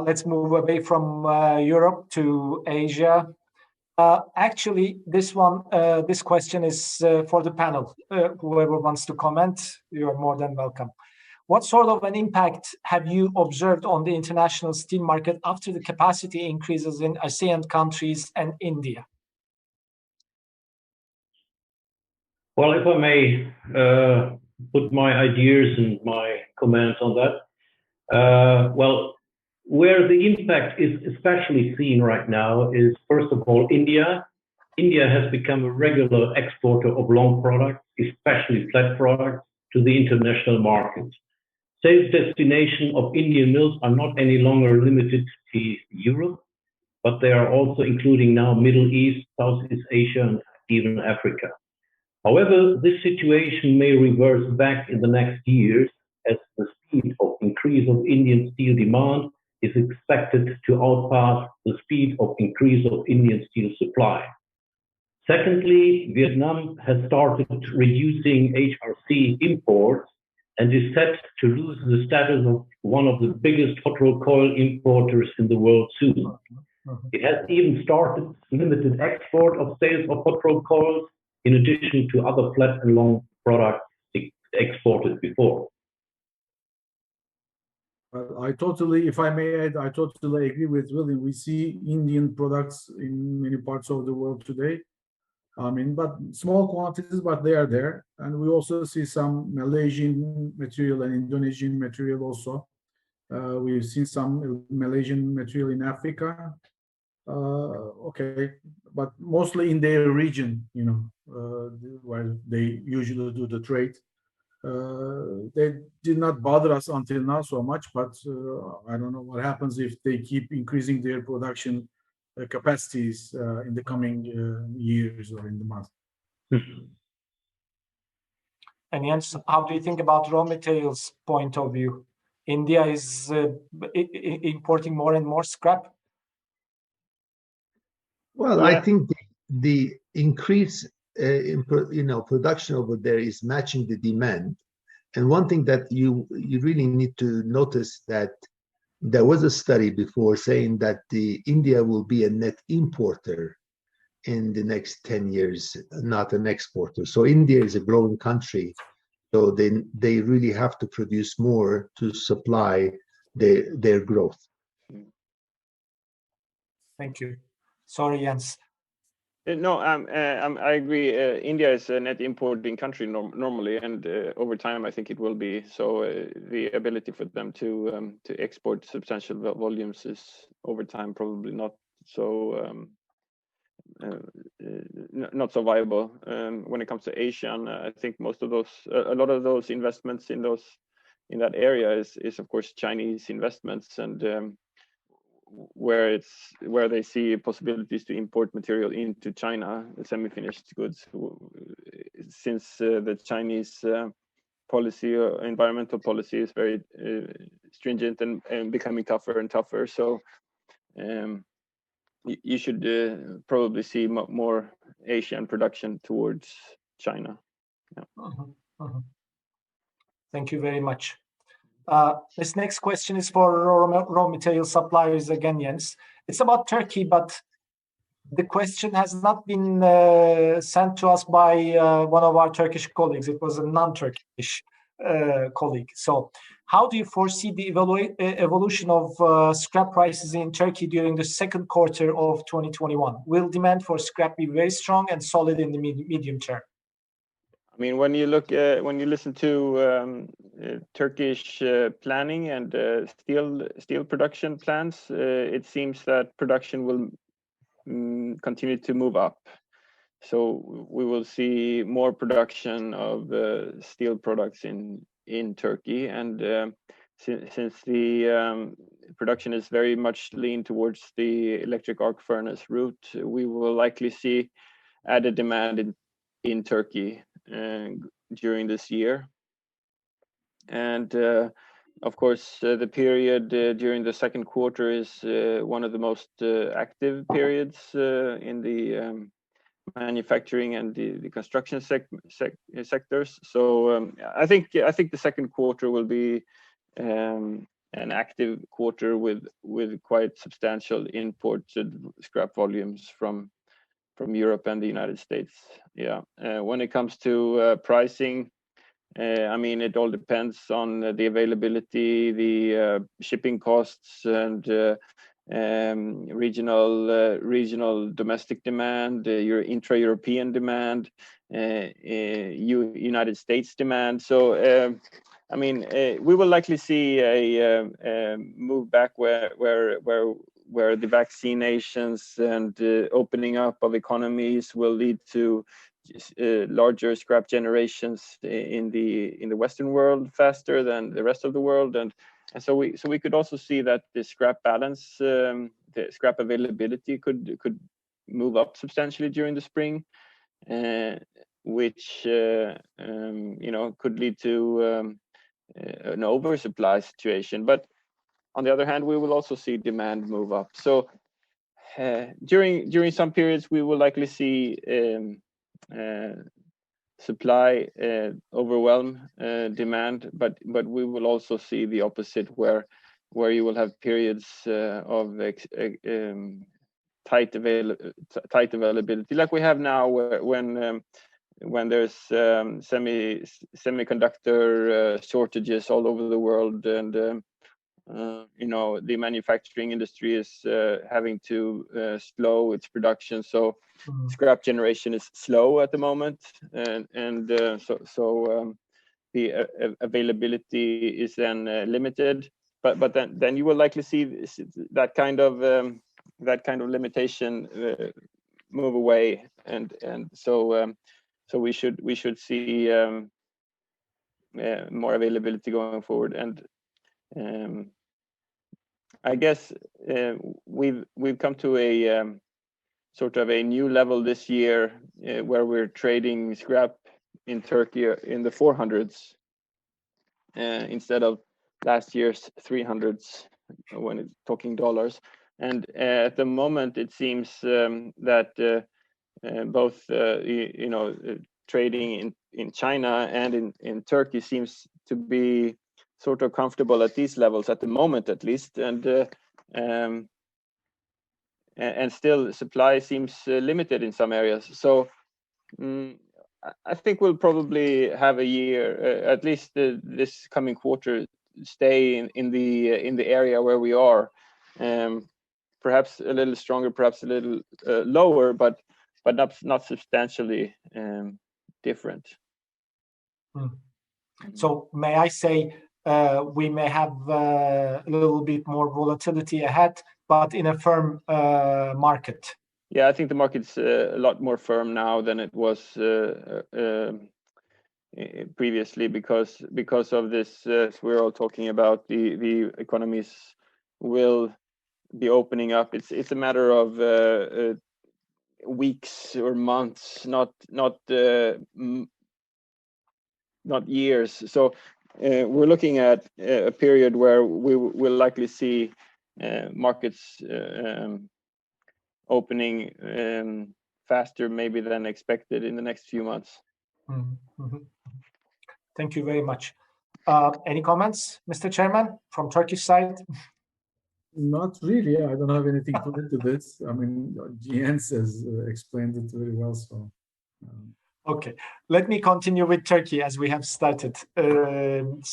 let's move away from Europe to Asia. Actually, this question is for the panel. Whoever wants to comment, you're more than welcome. What sort of an impact have you observed on the international steel market after the capacity increases in ASEAN countries and India? Well, if I may put my ideas and my comments on that. Well, where the impact is especially seen right now is, first of all, India. India has become a regular exporter of long products, especially flat products, to the international market. Sales destination of Indian mills are not any longer limited to Europe, but they are also including now Middle East, Southeast Asia, and even Africa. However, this situation may reverse back in the next years as the speed of increase of Indian steel demand is expected to outpace the speed of increase of Indian steel supply. Secondly, Vietnam has started reducing HRC imports and is set to lose the status of one of the biggest hot rolled coil importers in the world soon. It has even started limited export of sales of hot rolled coils in addition to other flat and long products exported before. I totally, if I may add, I totally agree with William. We see Indian products in many parts of the world today. I mean, but small quantities, but they are there. And we also see some Malaysian material and Indonesian material also. We've seen some Malaysian material in Africa. Okay, but mostly in their region, you know, where they usually do the trade. They did not bother us until now so much, but I don't know what happens if they keep increasing their production capacities in the coming years or in the months. And Jens, how do you think about raw materials point of view? India is importing more and more scrap. Well, I think the increase in production over there is matching the demand. And one thing that you really need to notice that there was a study before saying that India will be a net importer in the next 10 years, not an exporter. So India is a growing country. So they really have to produce more to supply their growth. Thank you. Sorry, Jens. No, I agree. India is a net importing country normally, and over time, I think it will be. So the ability for them to export substantial volumes is over time probably not so not so viable. When it comes to Asean, I think a lot of those investments in that area is of course Chinese investments, and where they see possibilities to import material into China, semi-finished goods, since the Chinese policy, environmental policy, is very stringent and becoming tougher and tougher. So you should probably see more Asian production towards China. Yeah. Thank you very much. This next question is for raw material suppliers again, Jens. It's about Turkey, but the question has not been sent to us by one of our Turkish colleagues. It was a non-Turkish colleague. So how do you foresee the evolution of scrap prices in Turkey during the second quarter of 2021? Will demand for scrap be very strong and solid in the medium term? I mean, when you listen to Turkish planning and steel production plans, it seems that production will continue to move up. So we will see more production of steel products in Turkey, and since the production is very much leaned towards the electric arc furnace route, we will likely see added demand in Turkey during this year. And of course, the period during the second quarter is one of the most active periods in the manufacturing and the construction sectors. So I think the second quarter will be an active quarter with quite substantial imported scrap volumes from Europe and the United States. Yeah. When it comes to pricing, I mean, it all depends on the availability, the shipping costs, and regional domestic demand, your intra-European demand, United States demand. So I mean, we will likely see a move back where the vaccinations and opening up of economies will lead to larger scrap generations in the Western world faster than the rest of the world, and so we could also see that the scrap balance, the scrap availability could move up substantially during the spring, which could lead to an oversupply situation. But on the other hand, we will also see demand move up. So during some periods, we will likely see supply overwhelm demand, but we will also see the opposite, where you will have periods of tight availability, like we have now, when there's semiconductor shortages all over the world, and the manufacturing industry is having to slow its production, so scrap generation is slow at the moment, and so the availability is then limited. But then you will likely see that kind of limitation move away, and so we should see more availability going forward. And I guess we've come to a sort of a new level this year, where we're trading scrap in Turkey in the 400s instead of last year's 300s when it's talking dollars. And at the moment, it seems that both trading in China and in Turkey seems to be sort of comfortable at these levels at the moment, at least, and still supply seems limited in some areas. So I think we'll probably have a year, at least this coming quarter, stay in the area where we are, perhaps a little stronger, perhaps a little lower, but not substantially different. So may I say we may have a little bit more volatility ahead, but in a firm market? Yeah, I think the market's a lot more firm now than it was previously, because of this. We're all talking about the economies will be opening up. It's a matter of weeks or months, not years. So we're looking at a period where we will likely see markets opening faster maybe than expected in the next few months. Thank you very much. Any comments, Mr. Chairman, from Turkish side? Not really. I don't have anything to add to this. I mean, Jens has explained it very well. So, okay, let me continue with Turkey as we have started. This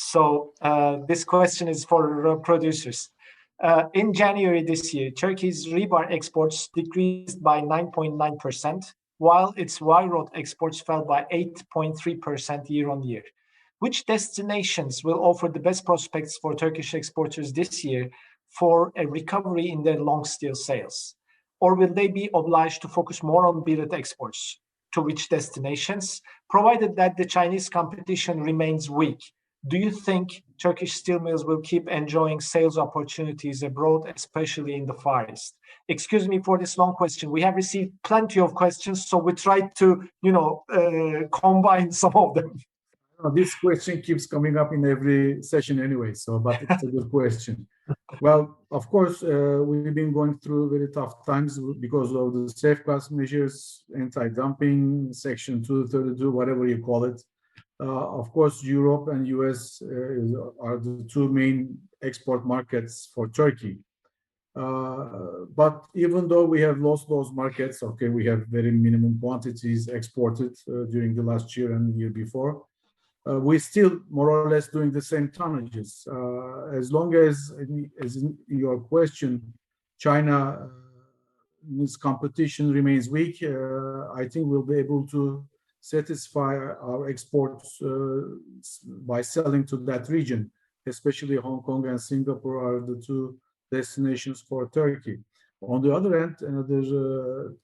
question is for producers. In January this year, Turkey's rebar exports decreased by 9.9%, while its wire rod exports fell by 8.3% year on year. Which destinations will offer the best prospects for Turkish exporters this year for a recovery in their long steel sales? Or will they be obliged to focus more on billet exports? To which destinations, provided that the Chinese competition remains weak? Do you think Turkish steel mills will keep enjoying sales opportunities abroad, especially in the Far East? Excuse me for this long question. We have received plenty of questions, so we tried to, combine some of them. This question keeps coming up in every session anyway, but it's a good question. Well, of course, we've been going through very tough times because of the safeguard measures, anti-dumping, Section 232, whatever you call it. Of course, Europe and US are the two main export markets for Turkey. But even though we have lost those markets, okay, we have very minimum quantities exported during the last year and the year before. We're still more or less doing the same tonnages. As long as in your question, China's competition remains weak, I think we'll be able to satisfy our exports by selling to that region, especially Hong Kong and Singapore are the two destinations for Turkey. On the other hand, there's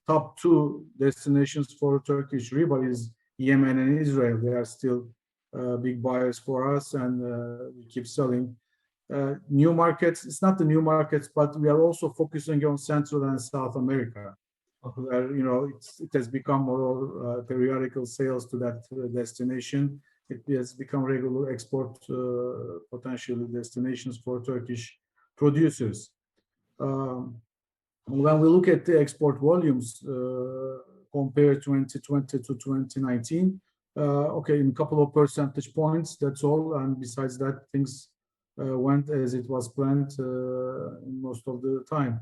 top two destinations for Turkish rebar is Yemen and Israel. They are still big buyers for us, and we keep selling. New markets, it's not the new markets, but we are also focusing on Central and South America, where it has become more periodical sales to that destination. it has become regular export potential destinations for Turkish producers. When we look at the export volumes compared 2020 to 2019, okay, in a couple of percentage points, that's all. And besides that, things went as it was planned most of the time.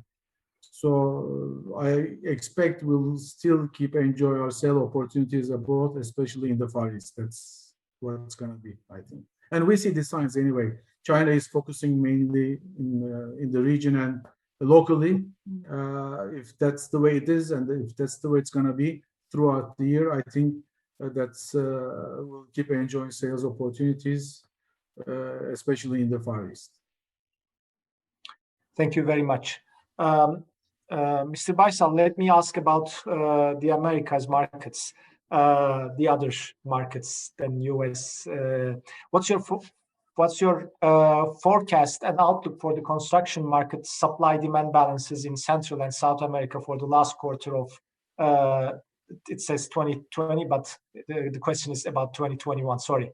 So I expect we'll still keep enjoy our sale opportunities abroad, especially in the Far East. That's what it's going to be, I think. And we see the signs anyway. China is focusing mainly in the region and locally. If that's the way it is, and if that's the way it's going to be throughout the year, I think we'll keep enjoying sales opportunities, especially in the Far East. Thank you very much. Mr. Baysal, let me ask about the Americas markets, the other markets than US. What's your forecast and outlook for the construction market supply-demand balances in Central and South America for the last quarter of, it says 2020, but the question is about 2021, sorry.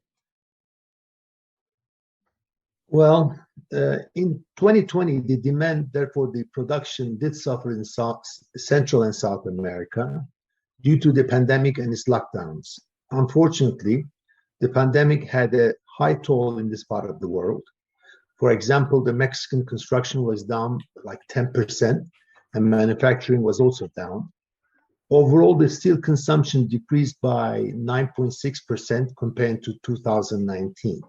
Well, in 2020, the demand, therefore the production did suffer in Central and South America due to the pandemic and its lockdowns. Unfortunately, the pandemic had a high toll in this part of the world. For example, the Mexican construction was down like 10%, and manufacturing was also down. Overall, the steel consumption decreased by 9.6% compared to 2019.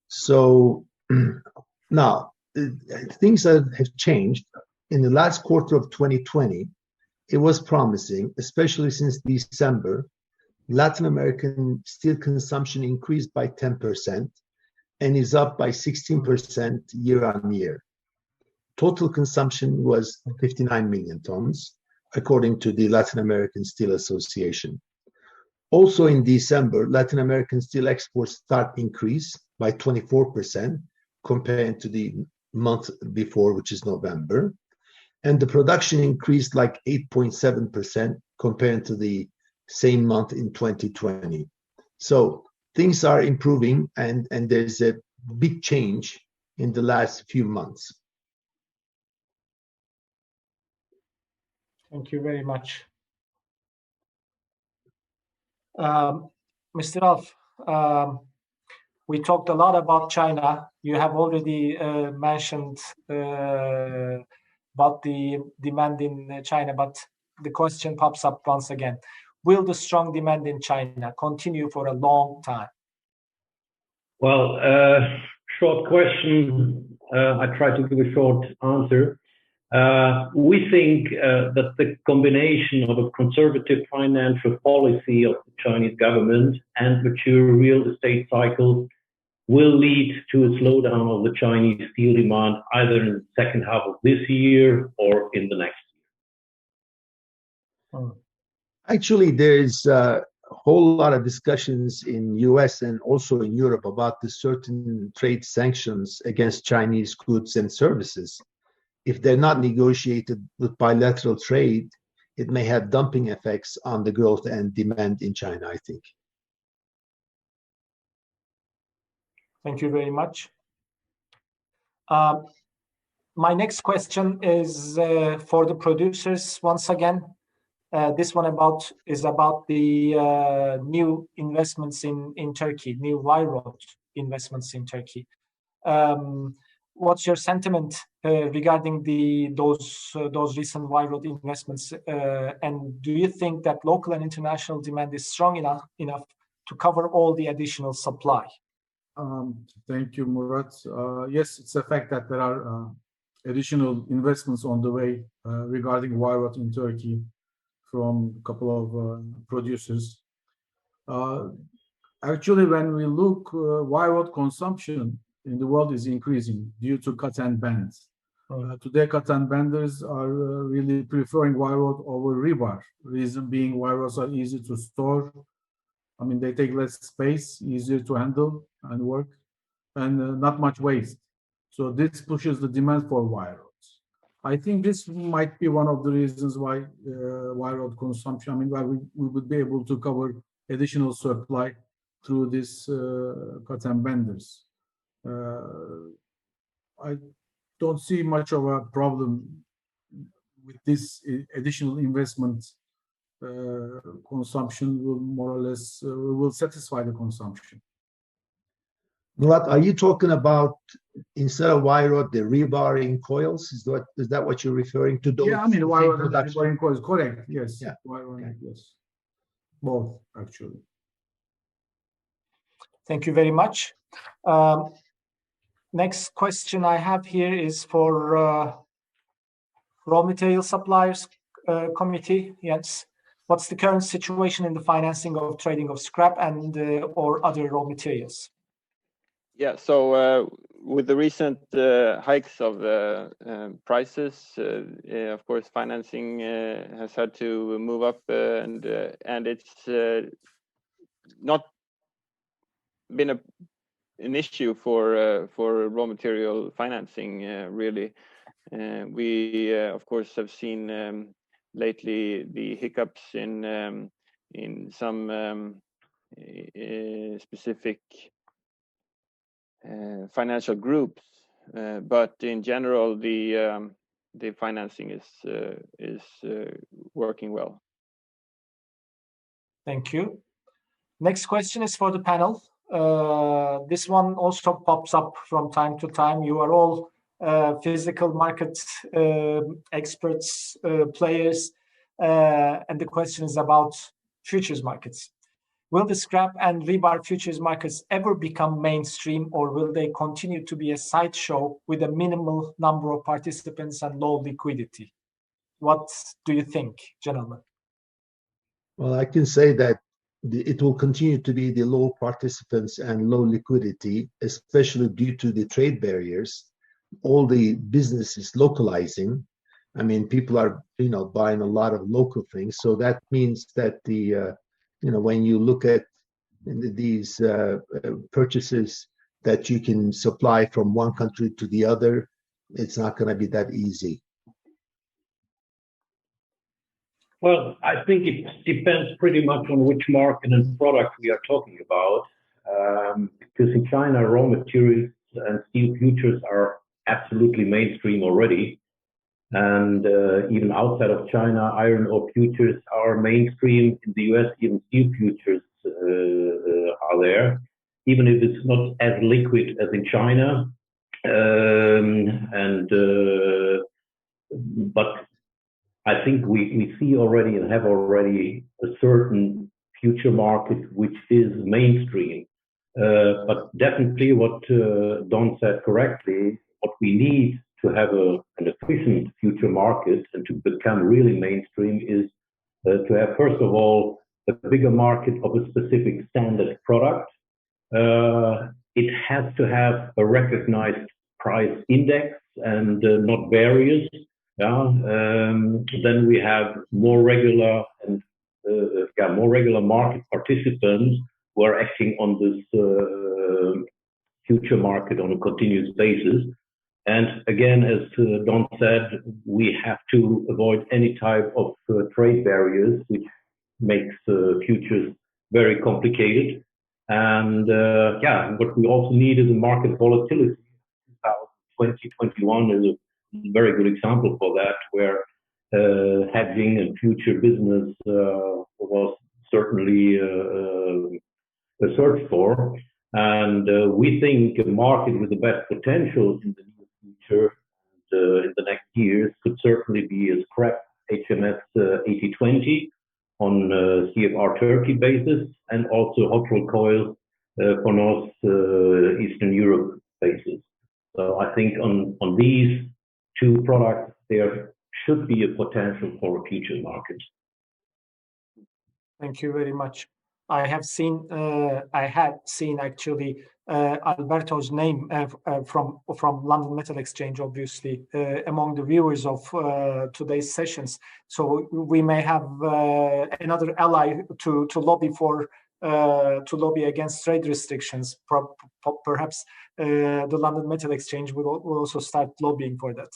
So now things have changed. In the last quarter of 2020, it was promising, especially since December. Latin American steel consumption increased by 10% and is up by 16% year on year. Total consumption was 59 million tons, according to the Latin American Steel Association. Also in December, Latin American steel exports start increase by 24% compared to the month before, which is November. And the production increased like 8.7% compared to the same month in 2020. So things are improving, and there's a big change in the last few months. Thank you very much. Mr. Alf, we talked a lot about China. You have already mentioned about the demand in China, but the question pops up once again. Will the strong demand in China continue for a long time? Well, short question. I try to give a short answer. We think that the combination of a conservative financial policy of the Chinese government and mature real estate cycle will lead to a slowdown of the Chinese steel demand either in the second half of this year or in the next year. Actually, there's a whole lot of discussions in US and also in Europe about the certain trade sanctions against Chinese goods and services. If they're not negotiated with bilateral trade, it may have dumping effects on the growth and demand in China, I think. Thank you very much. My next question is for the producers once again. This one is about the new investments in Turkey, new wire rod investments in Turkey. What's your sentiment regarding those recent wire rod investments? And do you think that local and international demand is strong enough to cover all the additional supply? Thank you, Murat. Yes, it's a fact that there are additional investments on the way regarding wire rod in Turkey from a couple of producers. Actually, when we look, wire rod consumption in the world is increasing due to cut and bend. Today, cut and benders are really preferring wire rod over rebar. Reason being, wire rods are easy to store. I mean, they take less space, easier to handle and work, and not much waste. So this pushes the demand for wire rods. I think this might be one of the reasons why wire rod consumption, I mean, why we would be able to cover additional supply through this cotton vendors. I don't see much of a problem with this additional investment. Consumption will more or less will satisfy the consumption. Murat, are you talking about, instead of wire rod, the rebarring coils? Is that what you're referring to? Those, yeah, I mean, wire rod and production? rebarring coils, correct? Yes. Yeah. Wire rod, Okay. yes. Both, actually. Thank you very much. Next question I have here is for Raw Material Suppliers Committee. Jens, what's the current situation in the financing of trading of scrap and or other raw materials? Yeah, so with the recent hikes of prices, of course, financing has had to move up, and it's not been an issue for raw material financing, really. We of course have seen lately the hiccups in some specific financial groups, but in general the financing is working well. Thank you. Next question is for the panel. This one also pops up from time to time. You are all physical market experts, players, and the question is about futures markets. Will the scrap and rebar futures markets ever become mainstream, or will they continue to be a sideshow with a minimal number of participants and low liquidity? What do you think, gentlemen? Well, I can say that it will continue to be the low participants and low liquidity, especially due to the trade barriers. All the businesses localizing. I mean, people are, buying a lot of local things. So that means that when you look at these purchases that you can supply from one country to the other, it's not going to be that easy. Well, I think it depends pretty much on which market and product we are talking about. Because in China, raw materials and steel futures are absolutely mainstream already. And even outside of China, iron ore futures are mainstream. In the US, even steel futures are there, even if it's not as liquid as in China. But I think we see already and have already a certain future market which is mainstream. But definitely what Don said correctly, what we need to have an efficient future market and to become really mainstream is to have, first of all, a bigger market of a specific standard product. It has to have a recognized price index and not various. Then we have more regular market participants who are acting on this future market on a continuous basis. And again, as Don said, we have to avoid any type of trade barriers, which makes futures very complicated. And what we also need is a market volatility. 2021 is a very good example for that, where hedging and future business was certainly a search for. And we think a market with the best potential in the near future and in the next years could certainly be a scrap HMS 8020 on CFR Turkey basis, and also hot rolled coil for North Eastern Europe basis. So I think on these two products, there should be a potential for a future market. Thank you very much. I had seen actually Alberto's name from London Metal Exchange, obviously, among the viewers of today's sessions. So we may have another ally to lobby for, to lobby against trade restrictions. Perhaps the London Metal Exchange will also start lobbying for that.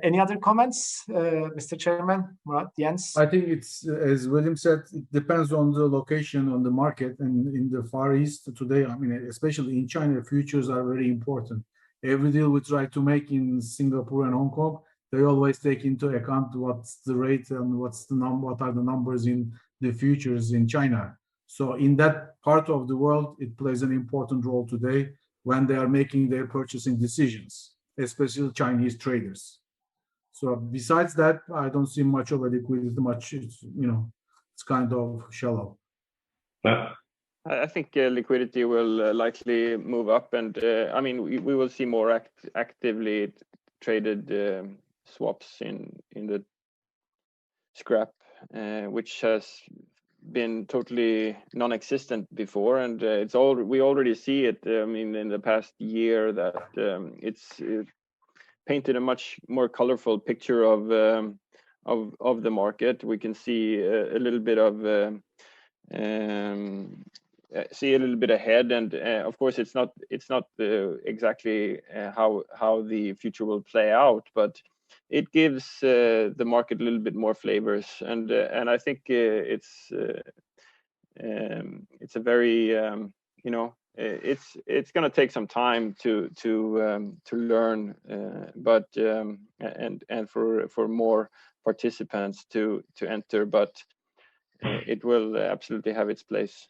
Any other comments, Mr. Chairman, Murat, Jens? I think it's, as William said, it depends on the location on the market, and in the Far East today, I mean, especially in China, futures are very important. Every deal we try to make in Singapore and Hong Kong, they always take into account what's the rate and what are the numbers in the futures in China. So in that part of the world, it plays an important role today when they are making their purchasing decisions, especially Chinese traders. So besides that, I don't see much of a liquidity, it's, it's kind of shallow. I think liquidity will likely move up, and I mean, we will see more actively traded swaps in the scrap, which has been totally non-existent before, and we already see it. I mean, in the past year, that it's painted a much more colorful picture of the market. We can see a little bit of see a little bit ahead, and of course it's not exactly how the future will play out, but it gives the market a little bit more flavors, and I think it's a very it's going to take some time to learn, but and for more participants to enter, but it will absolutely have its place.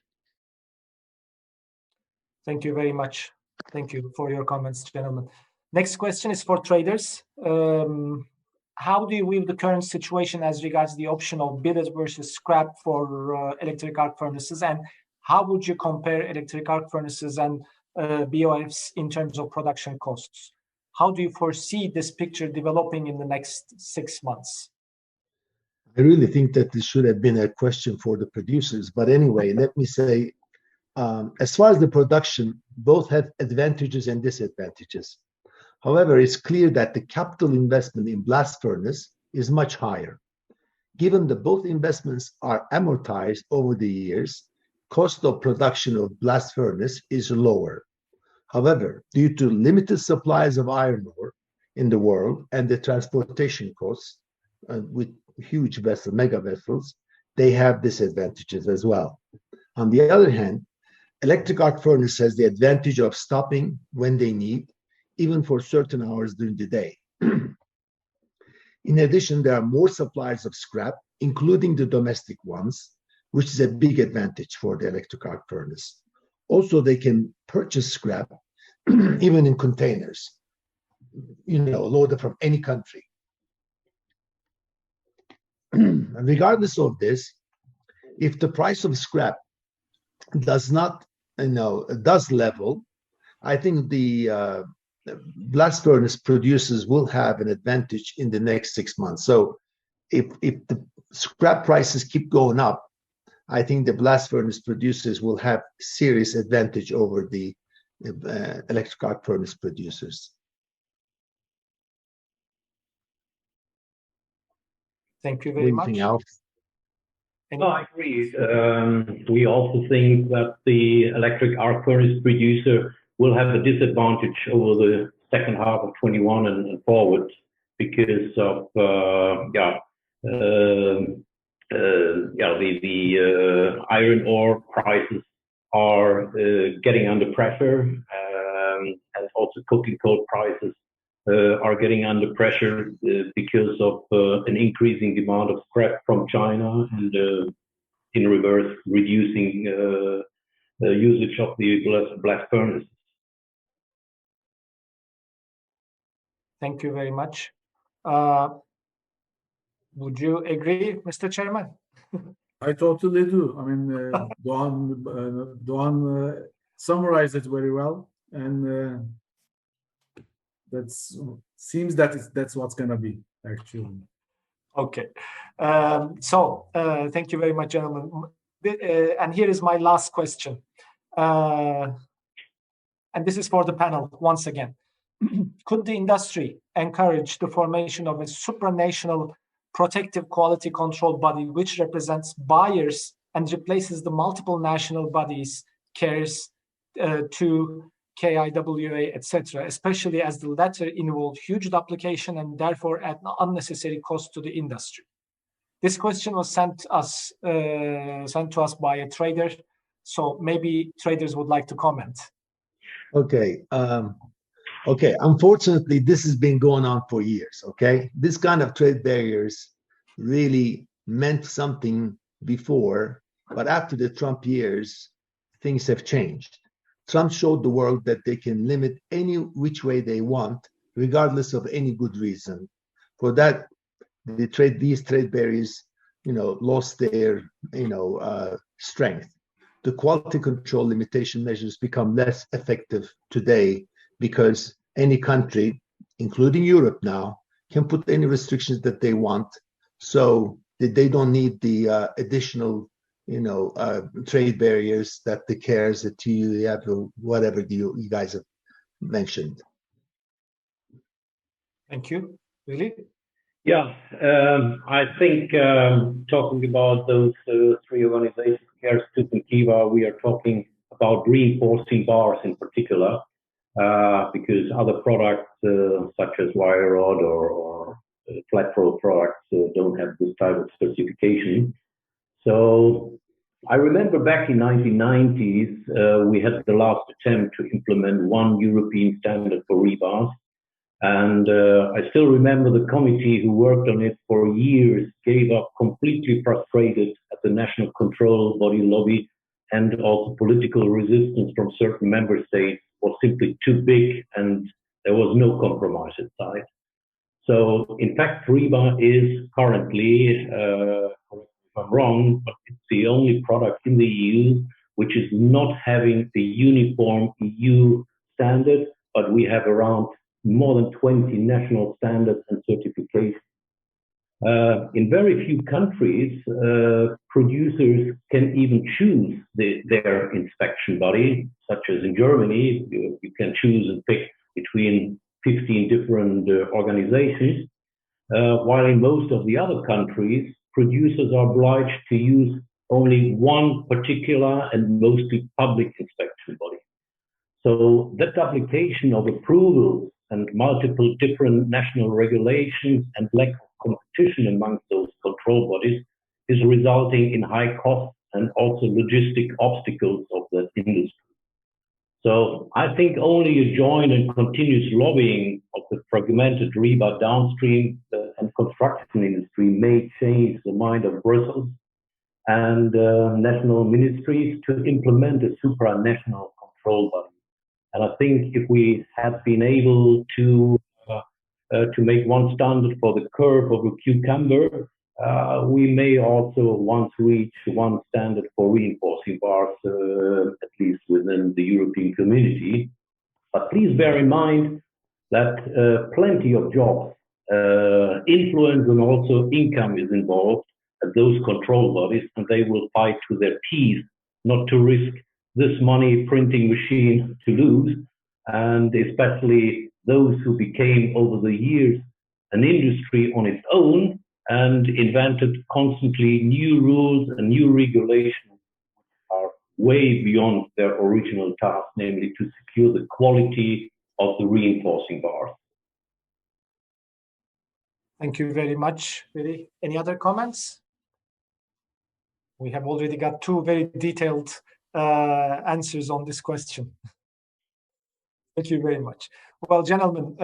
Thank you very much. Thank you for your comments, gentlemen. Next question is for traders. How do you view the current situation as regards the option of billet versus scrap for electric arc furnaces, and how would you compare electric arc furnaces and BOFs in terms of production costs? How do you foresee this picture developing in the next 6 months? I really think that this should have been a question for the producers. But anyway, let me say, as far as the production, both have advantages and disadvantages. However, it's clear that the capital investment in blast furnace is much higher. Given that both investments are amortized over the years, cost of production of blast furnace is lower. However, due to limited supplies of iron ore in the world and the transportation costs with huge vessels, mega vessels, they have disadvantages as well. On the other hand, electric arc furnace has the advantage of stopping when they need, even for certain hours during the day. In addition, there are more supplies of scrap, including the domestic ones, which is a big advantage for the electric arc furnace. Also, they can purchase scrap even in containers, loaded from any country. Regardless of this, if the price of scrap does not, does level, I think the blast furnace producers will have an advantage in the next 6 months. So if the scrap prices keep going up, I think the blast furnace producers will have serious advantage over the electric arc furnace producers. Thank you very much. Anything else? No, I agree. We also think that the electric arc furnace producer will have a disadvantage over the second half of 21 and forward because of the iron ore prices are getting under pressure, and also coking coal prices are getting under pressure because of an increasing demand of scrap from China, and in reverse, reducing usage of the blast furnaces. Thank you very much. Would you agree, Mr. Chairman? I totally do. I mean, Doğan summarized it very well, and seems that's what's going to be actually. Okay. So thank you very much, gentlemen. And here is my last question. And this is for the panel once again. Could the industry encourage the formation of a supranational protective quality control body which represents buyers and replaces the multiple national bodies, CARES 2, KIWA, etc., especially as the latter involve huge duplication and therefore add unnecessary cost to the industry? This question was sent to us by a trader, so maybe traders would like to comment. Okay. Okay. Unfortunately, this has been going on for years. Okay. This kind of trade barriers really meant something before, but after the Trump years, things have changed. Trump showed the world that they can limit any which way they want, regardless of any good reason. For that, these trade barriers, lost their, strength. The quality control limitation measures become less effective today because any country, including Europe now, can put any restrictions that they want, so that they don't need the additional, trade barriers that the CARES, the TUF, or whatever you guys have mentioned. Thank you. Really? Yeah, I think talking about those three organizations, CARES, TUF, and Kiva, we are talking about reinforcing bars in particular, because other products such as wire rod or flat roll products don't have this type of specification. So I remember back in 1990s, we had the last attempt to implement one European standard for rebars. And I still remember the committee who worked on it for years gave up completely frustrated at the national control body lobby, and also political resistance from certain member states was simply too big, and there was no compromise inside. So in fact, rebar is currently, correct me if I'm wrong, but it's the only product in the EU which is not having the uniform EU standard, but we have around more than 20 national standards and certifications. In very few countries, producers can even choose their inspection body, such as in Germany. You can choose and pick between 15 different organizations, while in most of the other countries, producers are obliged to use only one particular and mostly public inspection body. So that duplication of approvals and multiple different national regulations and lack of competition amongst those control bodies is resulting in high costs and also logistic obstacles of that industry. So I think only a joint and continuous lobbying of the fragmented rebar downstream and construction industry may change the mind of Brussels and national ministries to implement a supranational control body. And I think if we had been able to make one standard for the curve of a cucumber, we may also once reach one standard for reinforcing bars, at least within the European community. But please bear in mind that plenty of jobs, influence, and also income is involved at those control bodies, and they will fight to their teeth not to risk this money printing machine to lose, and especially those who became over the years an industry on its own and invented constantly new rules and new regulations are way beyond their original task, namely to secure the quality of the reinforcing bars. Thank you very much. Really, any other comments? We have already got two very detailed answers on this question. Thank you very much. Well, gentlemen,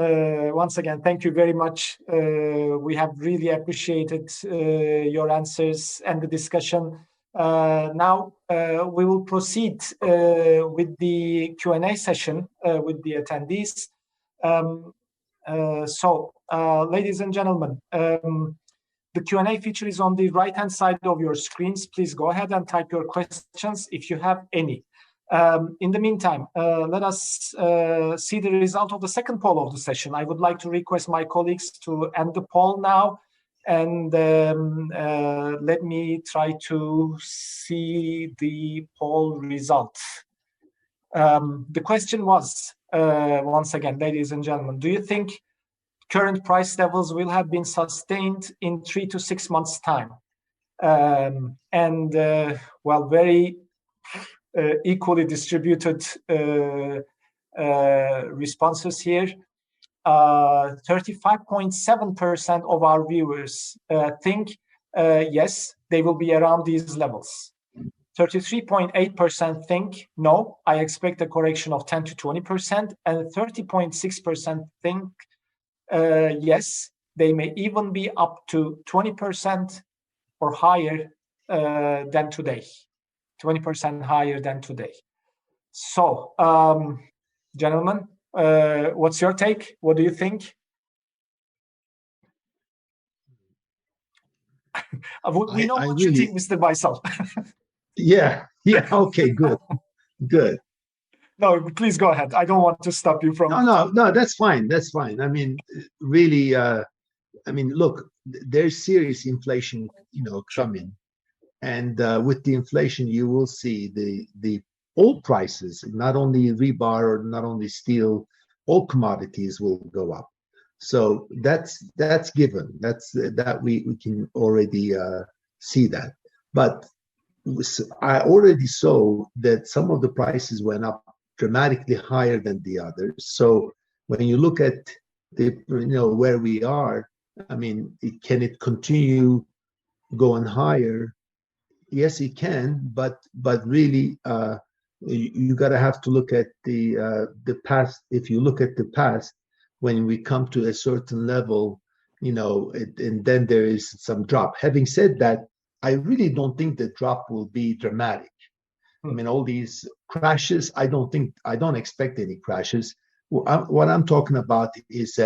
once again, thank you very much. We have really appreciated your answers and the discussion. Now we will proceed with the Q&A session with the attendees. Ladies and gentlemen, the Q&A feature is on the right-hand side of your screens. Please go ahead and type your questions if you have any. In the meantime, let us see the result of the second poll of the session. I would like to request my colleagues to end the poll now, and let me try to see the poll results. The question was, once again, ladies and gentlemen, do you think current price levels will have been sustained in 3 to 6 months' time? Well, very equally distributed responses here. 35.7% of our viewers think yes, they will be around these levels. 33.8% think no, I expect a correction of 10 to 20%, and 30.6% think yes, they may even be up to 20% or higher than today. 20% higher than today. So, gentlemen, what's your take? What do you think? We know what you think, Mr. Baysal. Yeah, okay, good. No, please go ahead. I don't want to stop you from... No, that's fine. I mean, really, look, there's serious inflation, coming. And with the inflation, you will see the all prices, not only rebar or not only steel, all commodities will go up. So that's given. That we can already see that. But I already saw that some of the prices went up dramatically higher than the others. So when you look at where we are, I mean, can it continue going higher? Yes, it can, but really, you gotta have to look at the past. If you look at the past, when we come to a certain level, and then there is some drop. Having said that, I really don't think the drop will be dramatic. I mean, all these crashes, I don't expect any crashes. What I'm talking about is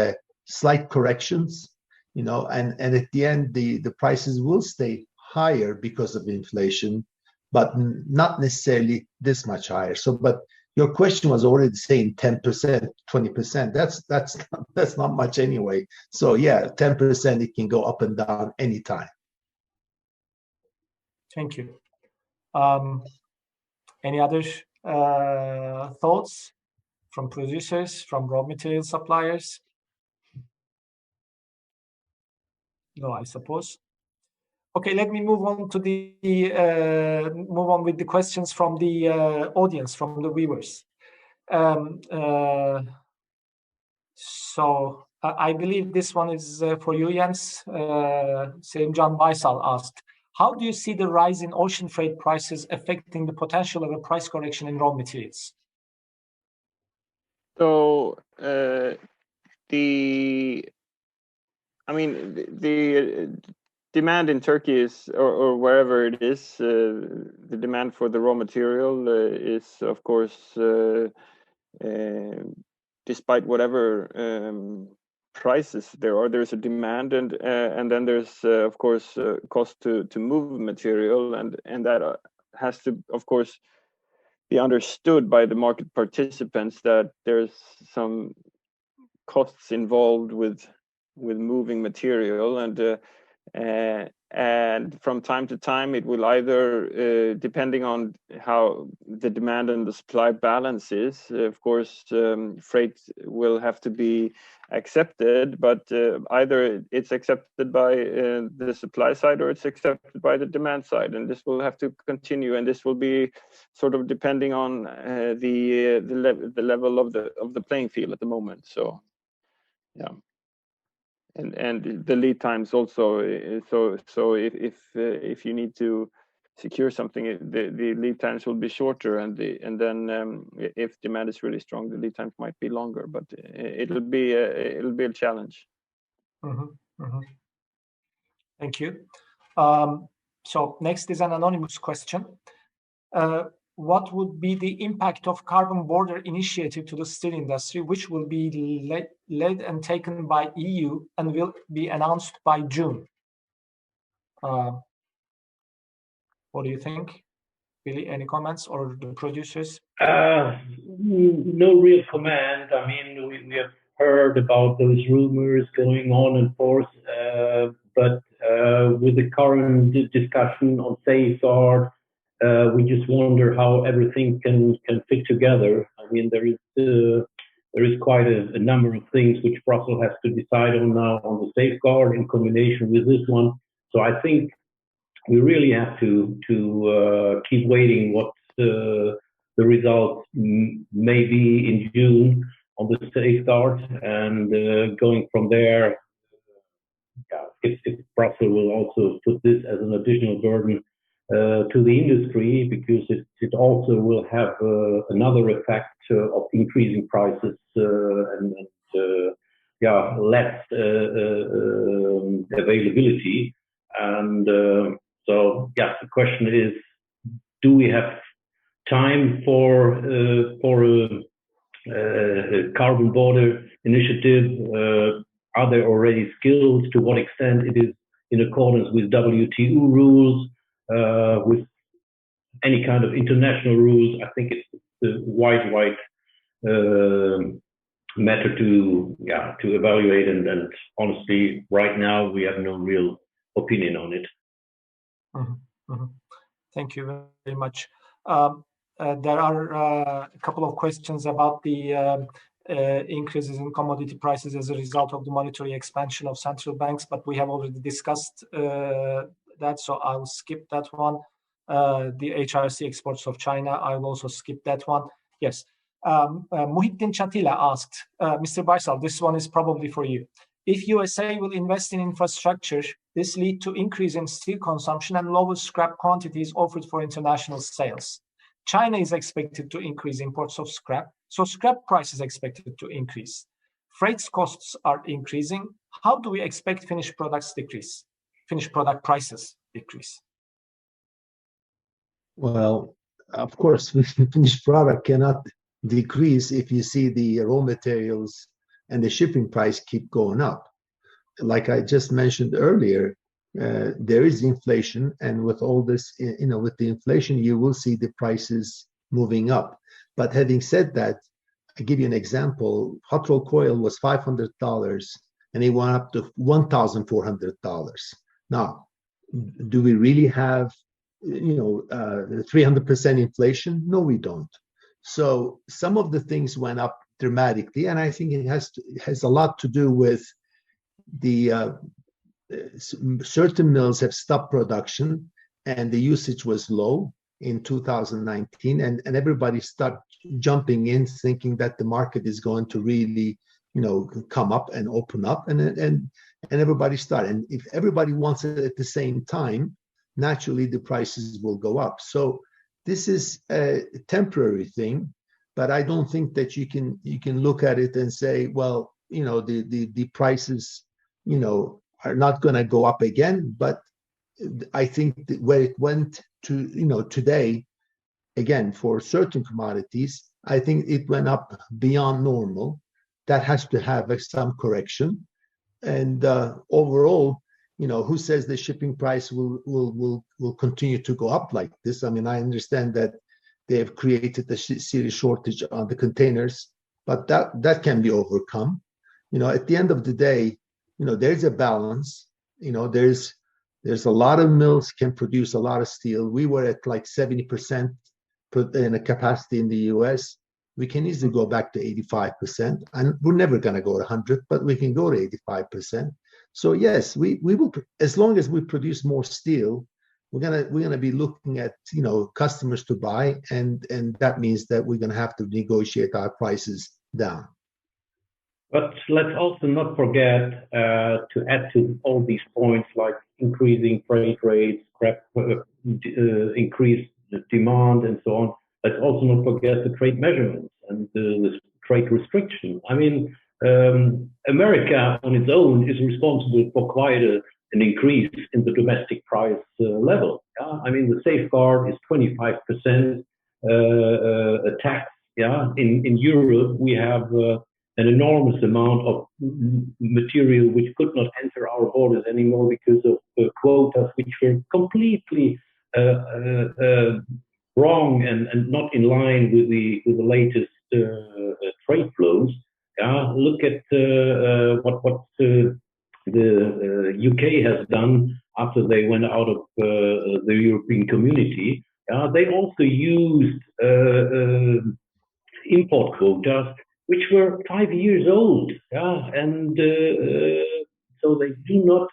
slight corrections, and at the end, the prices will stay higher because of inflation, but not necessarily this much higher. So, but your question was already saying 10%, 20%. That's not much anyway. So yeah, 10%, it can go up and down anytime. Thank you. Any other thoughts from producers, from raw material suppliers? No, I suppose. Okay, let me move on with the questions from the audience, from the viewers. So I believe this one is for you, Jens. Selimcan Baysal asked, how do you see the rise in ocean freight prices affecting the potential of a price correction in raw materials? So the demand in Turkey is, or wherever it is, the demand for the raw material is, of course, despite whatever prices there's a demand, and then there's of course cost to move material, and that has to, of course, be understood by the market participants, that there's some costs involved with moving material, and from time to time it will either, depending on how the demand and the supply balance is, of course, freight will have to be accepted, but either it's accepted by the supply side or it's accepted by the demand side, and this will have to continue, and this will be sort of depending on the level of the playing field at the moment. So yeah. And the lead times also. So if you need to secure something, the lead times will be shorter, and then if demand is really strong, the lead times might be longer. But it'll be a challenge. Mm-hmm. Mm-hmm. Thank you. So next is an anonymous question. What would be the impact of carbon border initiative to the steel industry, which will be led and taken by EU and will be announced by June? What do you think? Billy, any comments, or the producers? No real comment. I mean, we have heard about those rumors going on and forth, but with the current discussion on safeguard, we just wonder how everything can fit together. I mean, there is quite a number of things which Brussels has to decide on now on the safeguard in combination with this one. So I think we really have to keep waiting what the result may be in June. the safeguard, and going from there, if Brussels will also put this as an additional burden to the industry, because it also will have another effect of increasing prices and less availability. And so the question is, do we have time for a carbon border initiative? Are there already skills? To what extent it is in accordance with WTO rules, with any kind of international rules? I think it's a wide matter to evaluate, and honestly, right now we have no real opinion on it. Thank you very much. There are a couple of questions about the increases in commodity prices as a result of the monetary expansion of central banks, but we have already discussed that, so I'll skip that one. The HRC exports of China, I will also skip that one. Yes. Muhittin Chatila asked, Mr. Baysal, this one is probably for you. If USA will invest in infrastructure, this lead to increase in steel consumption and lower scrap quantities offered for international sales. China is expected to increase imports of scrap, so scrap price is expected to increase. Freight costs are increasing. How do we expect finished product prices decrease? Well, of course, finished product cannot decrease if you see the raw materials and the shipping price keep going up. Like I just mentioned earlier, there is inflation, and with all this, with the inflation, you will see the prices moving up. But having said that, I give you an example. Hot rolled coil was $500, and it went up to $1,400. Now, do we really have 300% inflation? No, we don't. So some of the things went up dramatically, and I think it has a lot to do with the certain mills have stopped production, and the usage was low in 2019, and everybody started jumping in, thinking that the market is going to really come up and open up, and everybody started. And if everybody wants it at the same time, naturally the prices will go up. So this is a temporary thing, but I don't think that you can look at it and say, well, the prices are not going to go up again. But I think that where it went to today, again, for certain commodities, I think it went up beyond normal. That has to have some correction. And overall, who says the shipping price will continue to go up like this? I mean, I understand that they have created a serious shortage on the containers, but that can be overcome. At the end of the day, there's a balance. There's a lot of mills can produce a lot of steel. We were at like 70% in a capacity in the US. We can easily go back to 85%, and we're never going to go to 100, but we can go to 85%. So yes, we will, as long as we produce more steel, we're gonna be looking at customers to buy, and that means that we're gonna have to negotiate our prices down. But let's also not forget to add to all these points, like increasing freight rates, increased demand, and so on. Let's also not forget the trade measurements and the trade restrictions. I mean, America on its own is responsible for quite an increase in the domestic price level. I mean, the safeguard is 25% tax. In Europe, we have an enormous amount of material which could not enter our borders anymore because of quotas, which were completely wrong and not in line with the latest trade flows. Look at what the UK has done after they went out of the European community. They also used import quotas which were 5 years old, and so they did not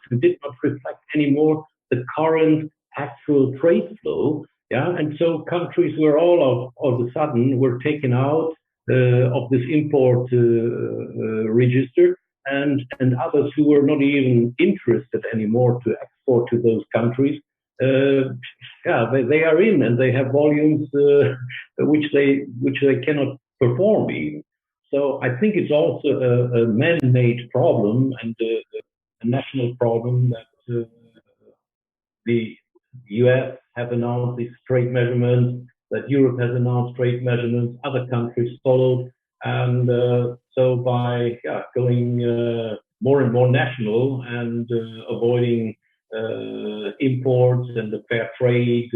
reflect anymore the current actual trade flow. And so countries were all of a sudden were taken out of this import register, and others who were not even interested anymore to export to those countries. Yeah, they are in, and they have volumes which they cannot perform even. So I think it's also a man-made problem and a national problem that the US have announced these trade measurements, that Europe has announced trade measurements, other countries followed, and so by going more and more national and avoiding imports and the fair trade,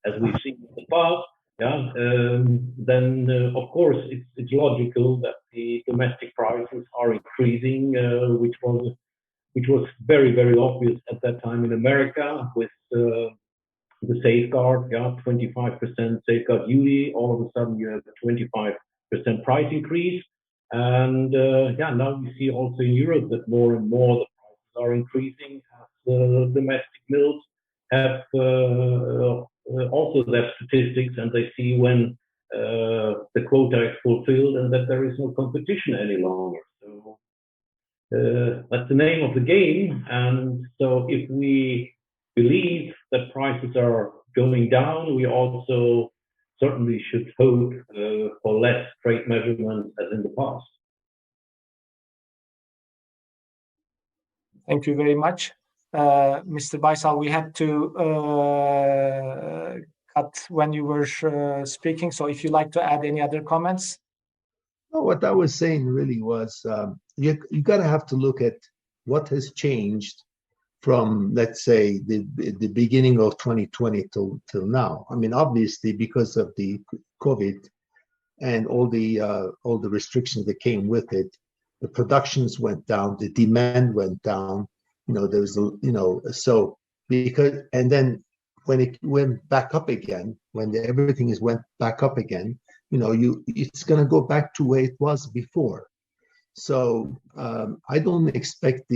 as we've seen in the past, then of course it's logical that the domestic prices are increasing, which was very, very obvious at that time in America with the safeguard, 25% safeguard duty. All of a sudden you have a 25% price increase. And now we see also in Europe that more and more the prices are increasing as domestic mills have also their statistics, and they see when the quota is fulfilled and that there is no competition any longer. So that's the name of the game. And so if we believe that prices are going down, we also certainly should hope for less trade measurements as in the past. Thank you very much. Mr. Baysal, we had to cut when you were speaking. So if you'd like to add any other comments. No, what I was saying really was you got to have to look at what has changed from, let's say, the beginning of 2020 till now. I mean, obviously, because of the COVID and all the restrictions that came with it, the productions went down, the demand went down. There was so because, and then when it went back up again, when everything went back up again, it's going to go back to where it was before. So I don't expect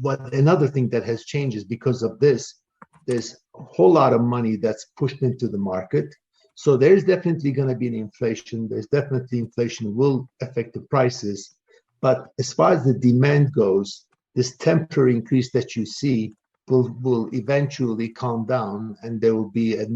what another thing that has changed is because of this, there's a whole lot of money that's pushed into the market. So there's definitely going to be an inflation. There's definitely inflation will affect the prices. But as far as the demand goes, this temporary increase that you see will eventually calm down, and there will be a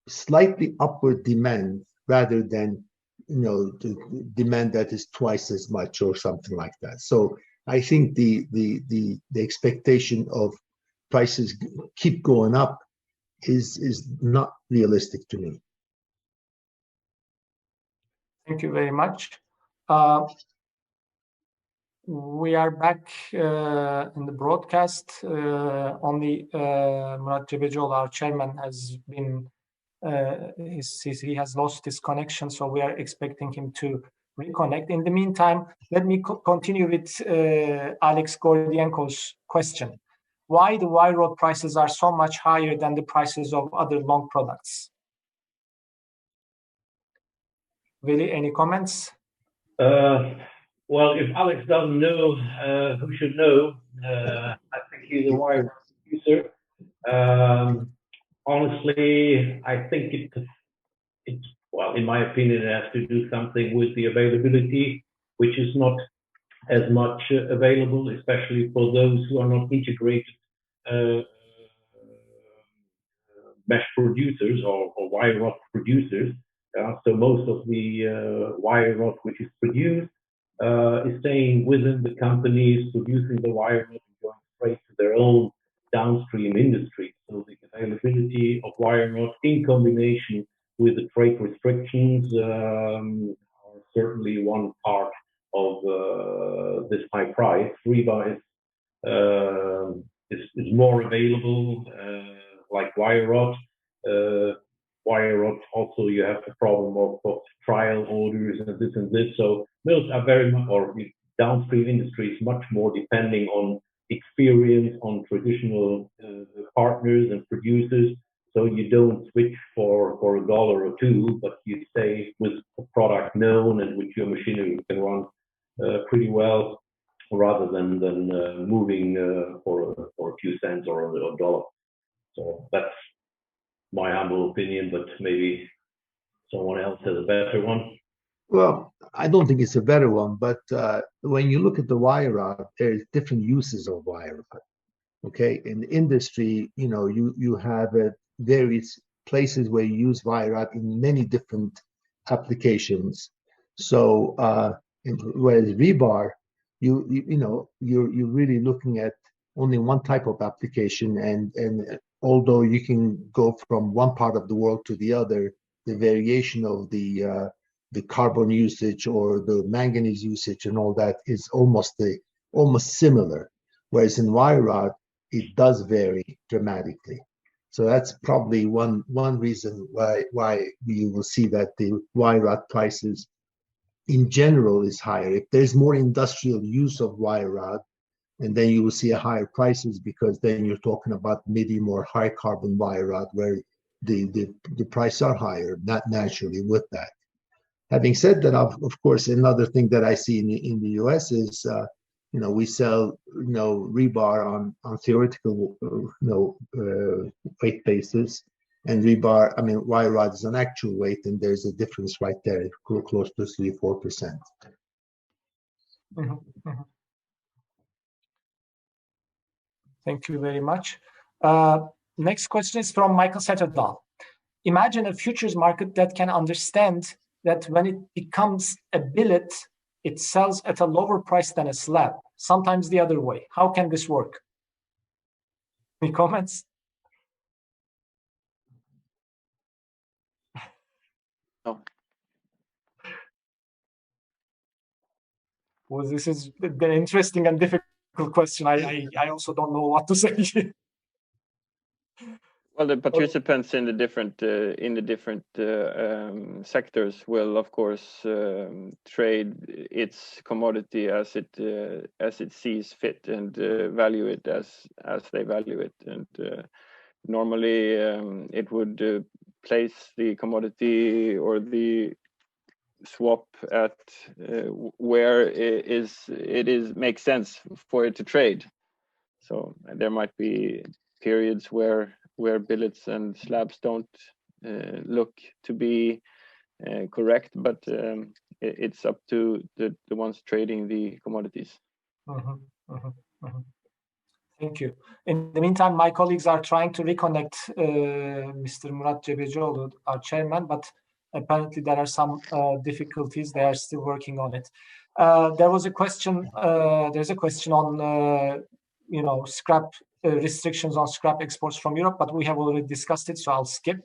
slightly upward demand rather than the demand that is twice as much or something like that. So I think the expectation of prices keep going up is not realistic to me. Thank you very much. We are back in the broadcast. Only Murat Cebecioğlu, our chairman, has been he has lost his connection, so we are expecting him to reconnect. In the meantime, let me continue with Alex Gordienko's question. Why the wire rod prices are so much higher than the prices of other long products? Veli, any comments? Well, if Alex doesn't know, who should know? I think he's a wire rod producer. Honestly, I think it's well, in my opinion, it has to do something with the availability, which is not as much available, especially for those who are not integrated mesh producers or wire rod producers. So most of the wire rod which is produced is staying within the companies producing the wire rod and going straight to their own downstream industry. So the availability of wire rod in combination with the trade restrictions are certainly one part of this high price. Rebar is more available, like wire rod. Wire rod also you have the problem of trial orders and this. So mills are very much, or downstream industries, much more depending on experience, on traditional partners and producers. So you don't switch for $1 or $2, but you stay with a product known and which your machinery can run pretty well, rather than moving for a few cents or $1. So that's my humble opinion, but maybe someone else has a better one. Well, I don't think it's a better one, but when you look at the wire rod, there's different uses of wire rod. Okay, in the industry, you have various places where you use wire rod in many different applications. So, whereas rebar, you're really looking at only one type of application, and although you can go from one part of the world to the other, the variation of the carbon usage or the manganese usage and all that is almost similar. Whereas in wire rod, it does vary dramatically. So that's probably one reason why you will see that the wire rod prices in general is higher. If there's more industrial use of wire rod, and then you will see higher prices, because then you're talking about medium or high carbon wire rod where the prices are higher, not naturally with that. Having said that, of course, another thing that I see in the US is, we sell, rebar on theoretical, weight basis, and wire rod is on actual weight, and there's a difference right there, close to 3-4%. Thank you very much. Next question is from Michael Satterdahl. Imagine a futures market that can understand that when it becomes a billet, it sells at a lower price than a slab, sometimes the other way. How can this work? Any comments? No. Well, this is an interesting and difficult question. I also don't know what to say. Well, the participants in the different sectors will, of course, trade its commodity as it sees fit, and value it as they value it. And normally, it would place the commodity or the swap at where it makes sense for it to trade. So there might be periods where billets and slabs don't look to be correct, but it's up to the ones trading the commodities. Thank you. In the meantime, my colleagues are trying to reconnect Mr. Murat Cebecioğlu, our chairman, but apparently there are some difficulties. They are still working on it. There's a question on scrap restrictions on scrap exports from Europe, but we have already discussed it, so I'll skip.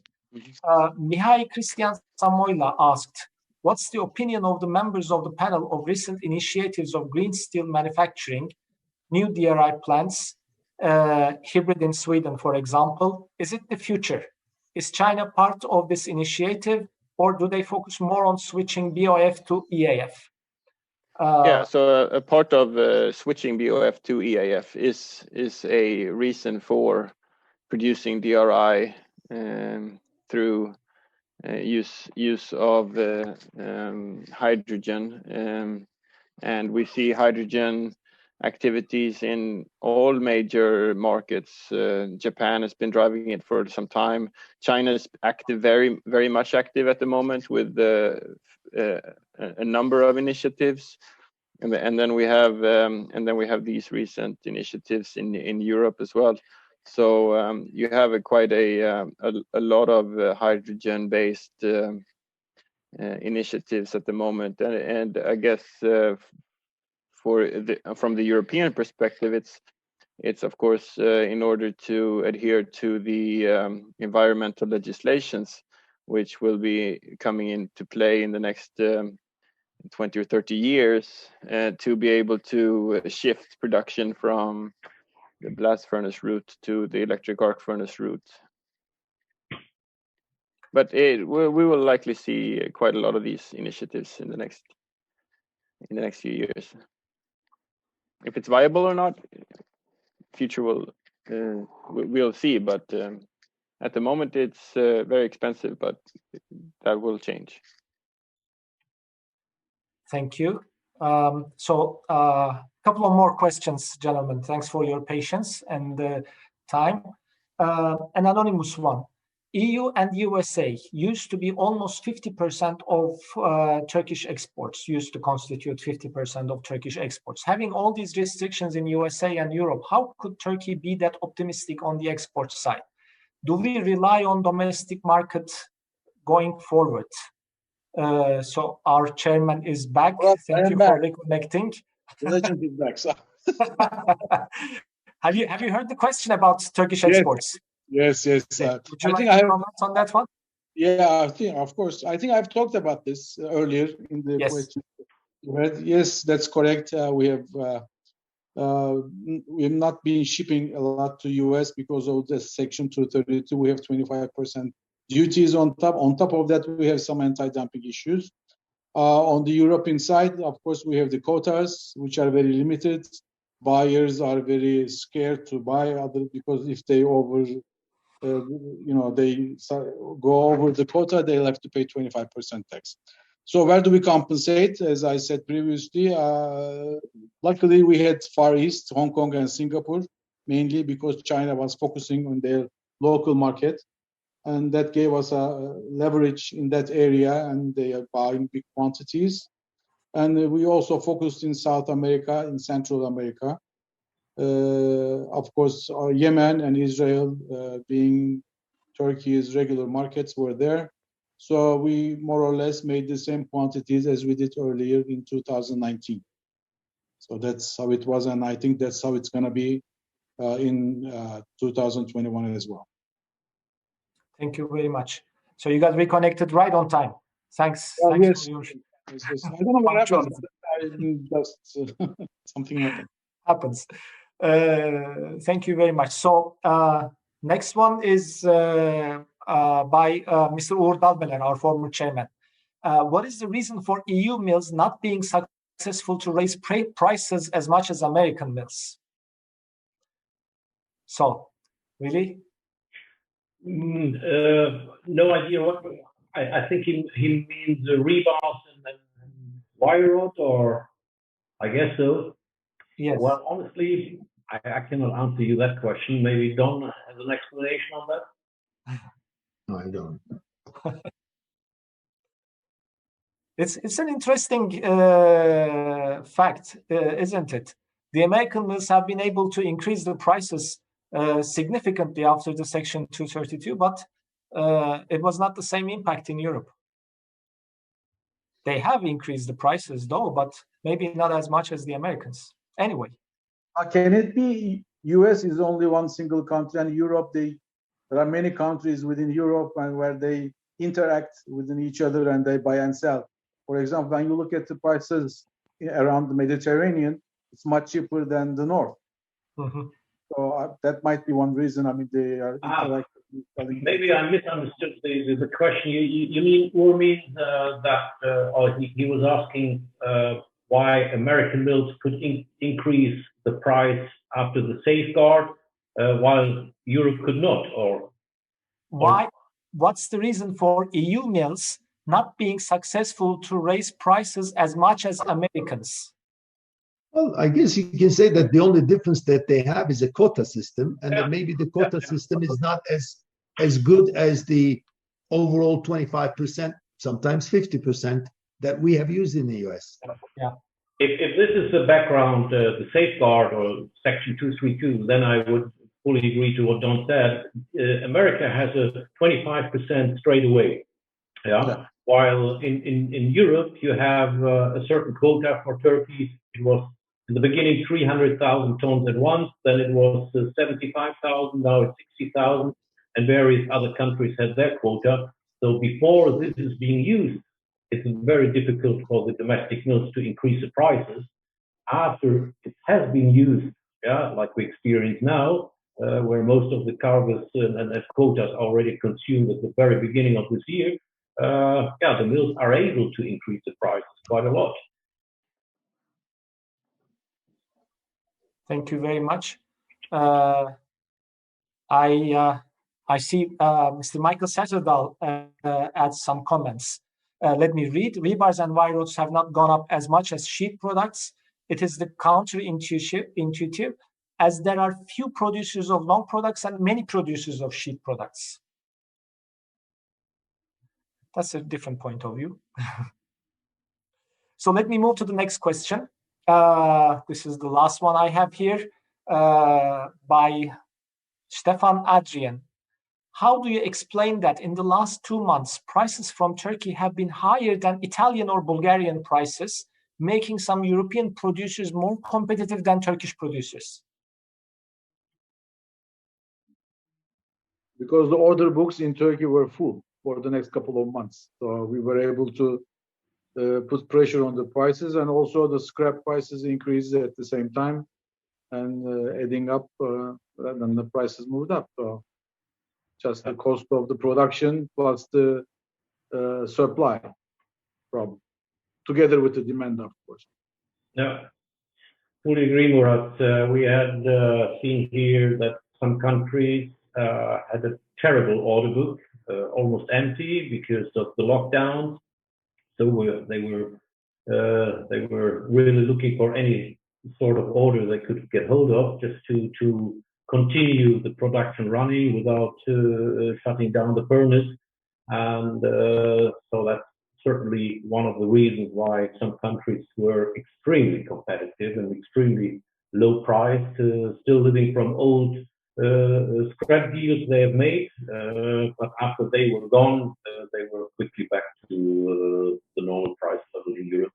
Mihai Cristian Samoila asked, what's the opinion of the members of the panel of recent initiatives of green steel manufacturing, new DRI plants, hybrid in Sweden, for example? Is it the future? Is China part of this initiative, or do they focus more on switching BOF to EAF? So a part of switching BOF to EAF is a reason for producing DRI through use of hydrogen, and we see hydrogen activities in all major markets. Japan has been driving it for some time. China is active, very, very much active at the moment, with a number of initiatives, and then we have these recent initiatives in Europe as well. So you have quite a lot of hydrogen-based initiatives at the moment, and I guess from the European perspective, it's of course in order to adhere to the environmental legislations, which will be coming into play in the next 20 or 30 years, to be able to shift production from the blast furnace route to the electric arc furnace route. But we will likely see quite a lot of these initiatives in the next few years. If it's viable or not, future we'll see. But at the moment, it's very expensive, but that will change. Thank you. So a couple of more questions, gentlemen. Thanks for your patience and time. An anonymous one. EU and USA used to be almost 50% of Turkish exports, used to constitute 50% of Turkish exports. Having all these restrictions in USA and Europe, how could Turkey be that optimistic on the export side? Do we rely on domestic market going forward? So our chairman is back. Well, Thank you for reconnecting. The legend is back. So. Have you heard the question about Turkish exports? Yes. Would you like to comment on that one? Yeah, I think, of course. I think I've talked about this earlier in the question. Yes, that's correct. We have not been shipping a lot to US because of the Section 232. We have 25% duties on top. On top of that, we have some anti-dumping issues. On the European side, of course, we have the quotas, which are very limited. Buyers are very scared to buy other because if they they go over the quota, they'll have to pay 25% tax. So where do we compensate? As I said previously, luckily we had Far East, Hong Kong and Singapore, mainly because China was focusing on their local market. And that gave us a leverage in that area, and they are buying big quantities. And we also focused in South America, in Central America. Of course, Yemen and Israel, being Turkey's regular markets, were there. So we more or less made the same quantities as we did earlier in 2019. So that's how it was, and I think that's how it's going to be in 2021 as well. Thank you very much. So you got reconnected right on time. Thanks. Yes. Yes. I don't know what happened. Just something happens. Thank you very much. So next one is by Mr. Uğur Dalbeler, our former chairman. What is the reason for EU mills not being successful to raise prices as much as American mills? So, really? No idea what. I think he means rebars and wire rod, or I guess so. Yes. Well, honestly, I cannot answer you that question. Maybe Don has an explanation on that. No, I don't. It's an interesting fact, isn't it? The American mills have been able to increase the prices significantly after the Section 232, but it was not the same impact in Europe. They have increased the prices though, but maybe not as much as the Americans. Anyway. Can it be US is only one single country, and Europe, there are many countries within Europe and where they interact within each other and they buy and sell. For example, when you look at the prices around the Mediterranean, it's much cheaper than the north. Mm-hmm. So that might be one reason. I mean, they are interacting. Maybe I misunderstood the question. You mean, or means that he was asking why American mills could increase the price after the safeguard, while Europe could not, or why? What's the reason for EU mills not being successful to raise prices as much as Americans? Well, I guess you can say that the only difference that they have is a quota system, and that maybe the quota system is not as good as the overall 25%, sometimes 50% that we have used in the US. Yeah. If this is the background, the safeguard or Section 232, then I would fully agree to what Don said. America has a 25% straight away. Yeah. While in Europe, you have a certain quota for Turkey. It was in the beginning 300,000 tons at once, then it was 75,000, now it's 60,000, and various other countries had their quota. So before this is being used, it's very difficult for the domestic mills to increase the prices. After it has been used, like we experience now, where most of the cargoes and quotas are already consumed at the very beginning of this year, the mills are able to increase the prices quite a lot. Thank you very much. I see Mr. Michael Satterdahl adds some comments. Let me read. Rebars and wire rods have not gone up as much as sheet products. It is the counterintuitive, as there are few producers of long products and many producers of sheet products. that's a different point of view. So let me move to the next question. This is the last one I have here by Stefan Adrian. How do you explain that in the last 2 months, prices from Turkey have been higher than Italian or Bulgarian prices, making some European producers more competitive than Turkish producers? Because the order books in Turkey were full for the next couple of months. So we were able to put pressure on the prices, and also the scrap prices increased at the same time, and adding up, then the prices moved up. So just the cost of the production plus the supply problem, together with the demand, of course. Yeah, fully agree, Murat. We had seen here that some countries had a terrible order book, almost empty because of the lockdowns. So they were really looking for any sort of order they could get hold of, just to continue the production running without shutting down the furnace. And so that's certainly one of the reasons why some countries were extremely competitive and extremely low priced, still living from old scrap deals they have made, but after they were gone, they were quickly back to the normal price level in Europe.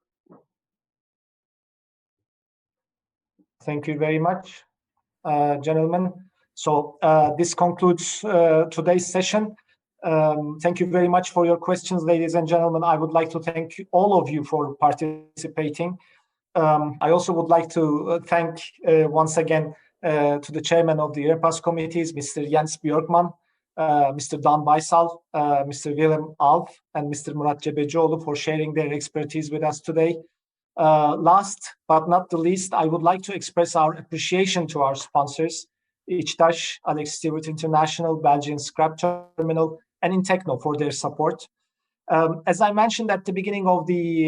Thank you very much, gentlemen. So this concludes today's session. Thank you very much for your questions, ladies and gentlemen. I would like to thank all of you for participating. I also would like to thank once again to the chairman of the IREPAS committees, Mr. Jens Björkman, Mr. Dan Baysal, Mr. Willem Alf, and Mr. Murat Cebecioğlu for sharing their expertise with us today. Last but not the least, I would like to express our appreciation to our sponsors, İçtaş, Alex Stewart International, Belgian Scrap Terminal, and Intechno for their support. As I mentioned at the beginning of the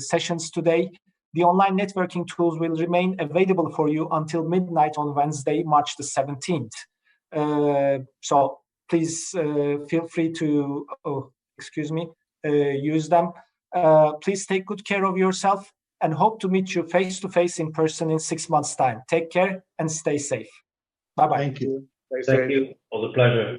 sessions today, the online networking tools will remain available for you until midnight on Wednesday, March the 17th. So please feel free to use them. Please take good care of yourself and hope to meet you face to face in person in 6 months' time. Take care and stay safe. Bye-bye. Thank you. Thank you. All the pleasure.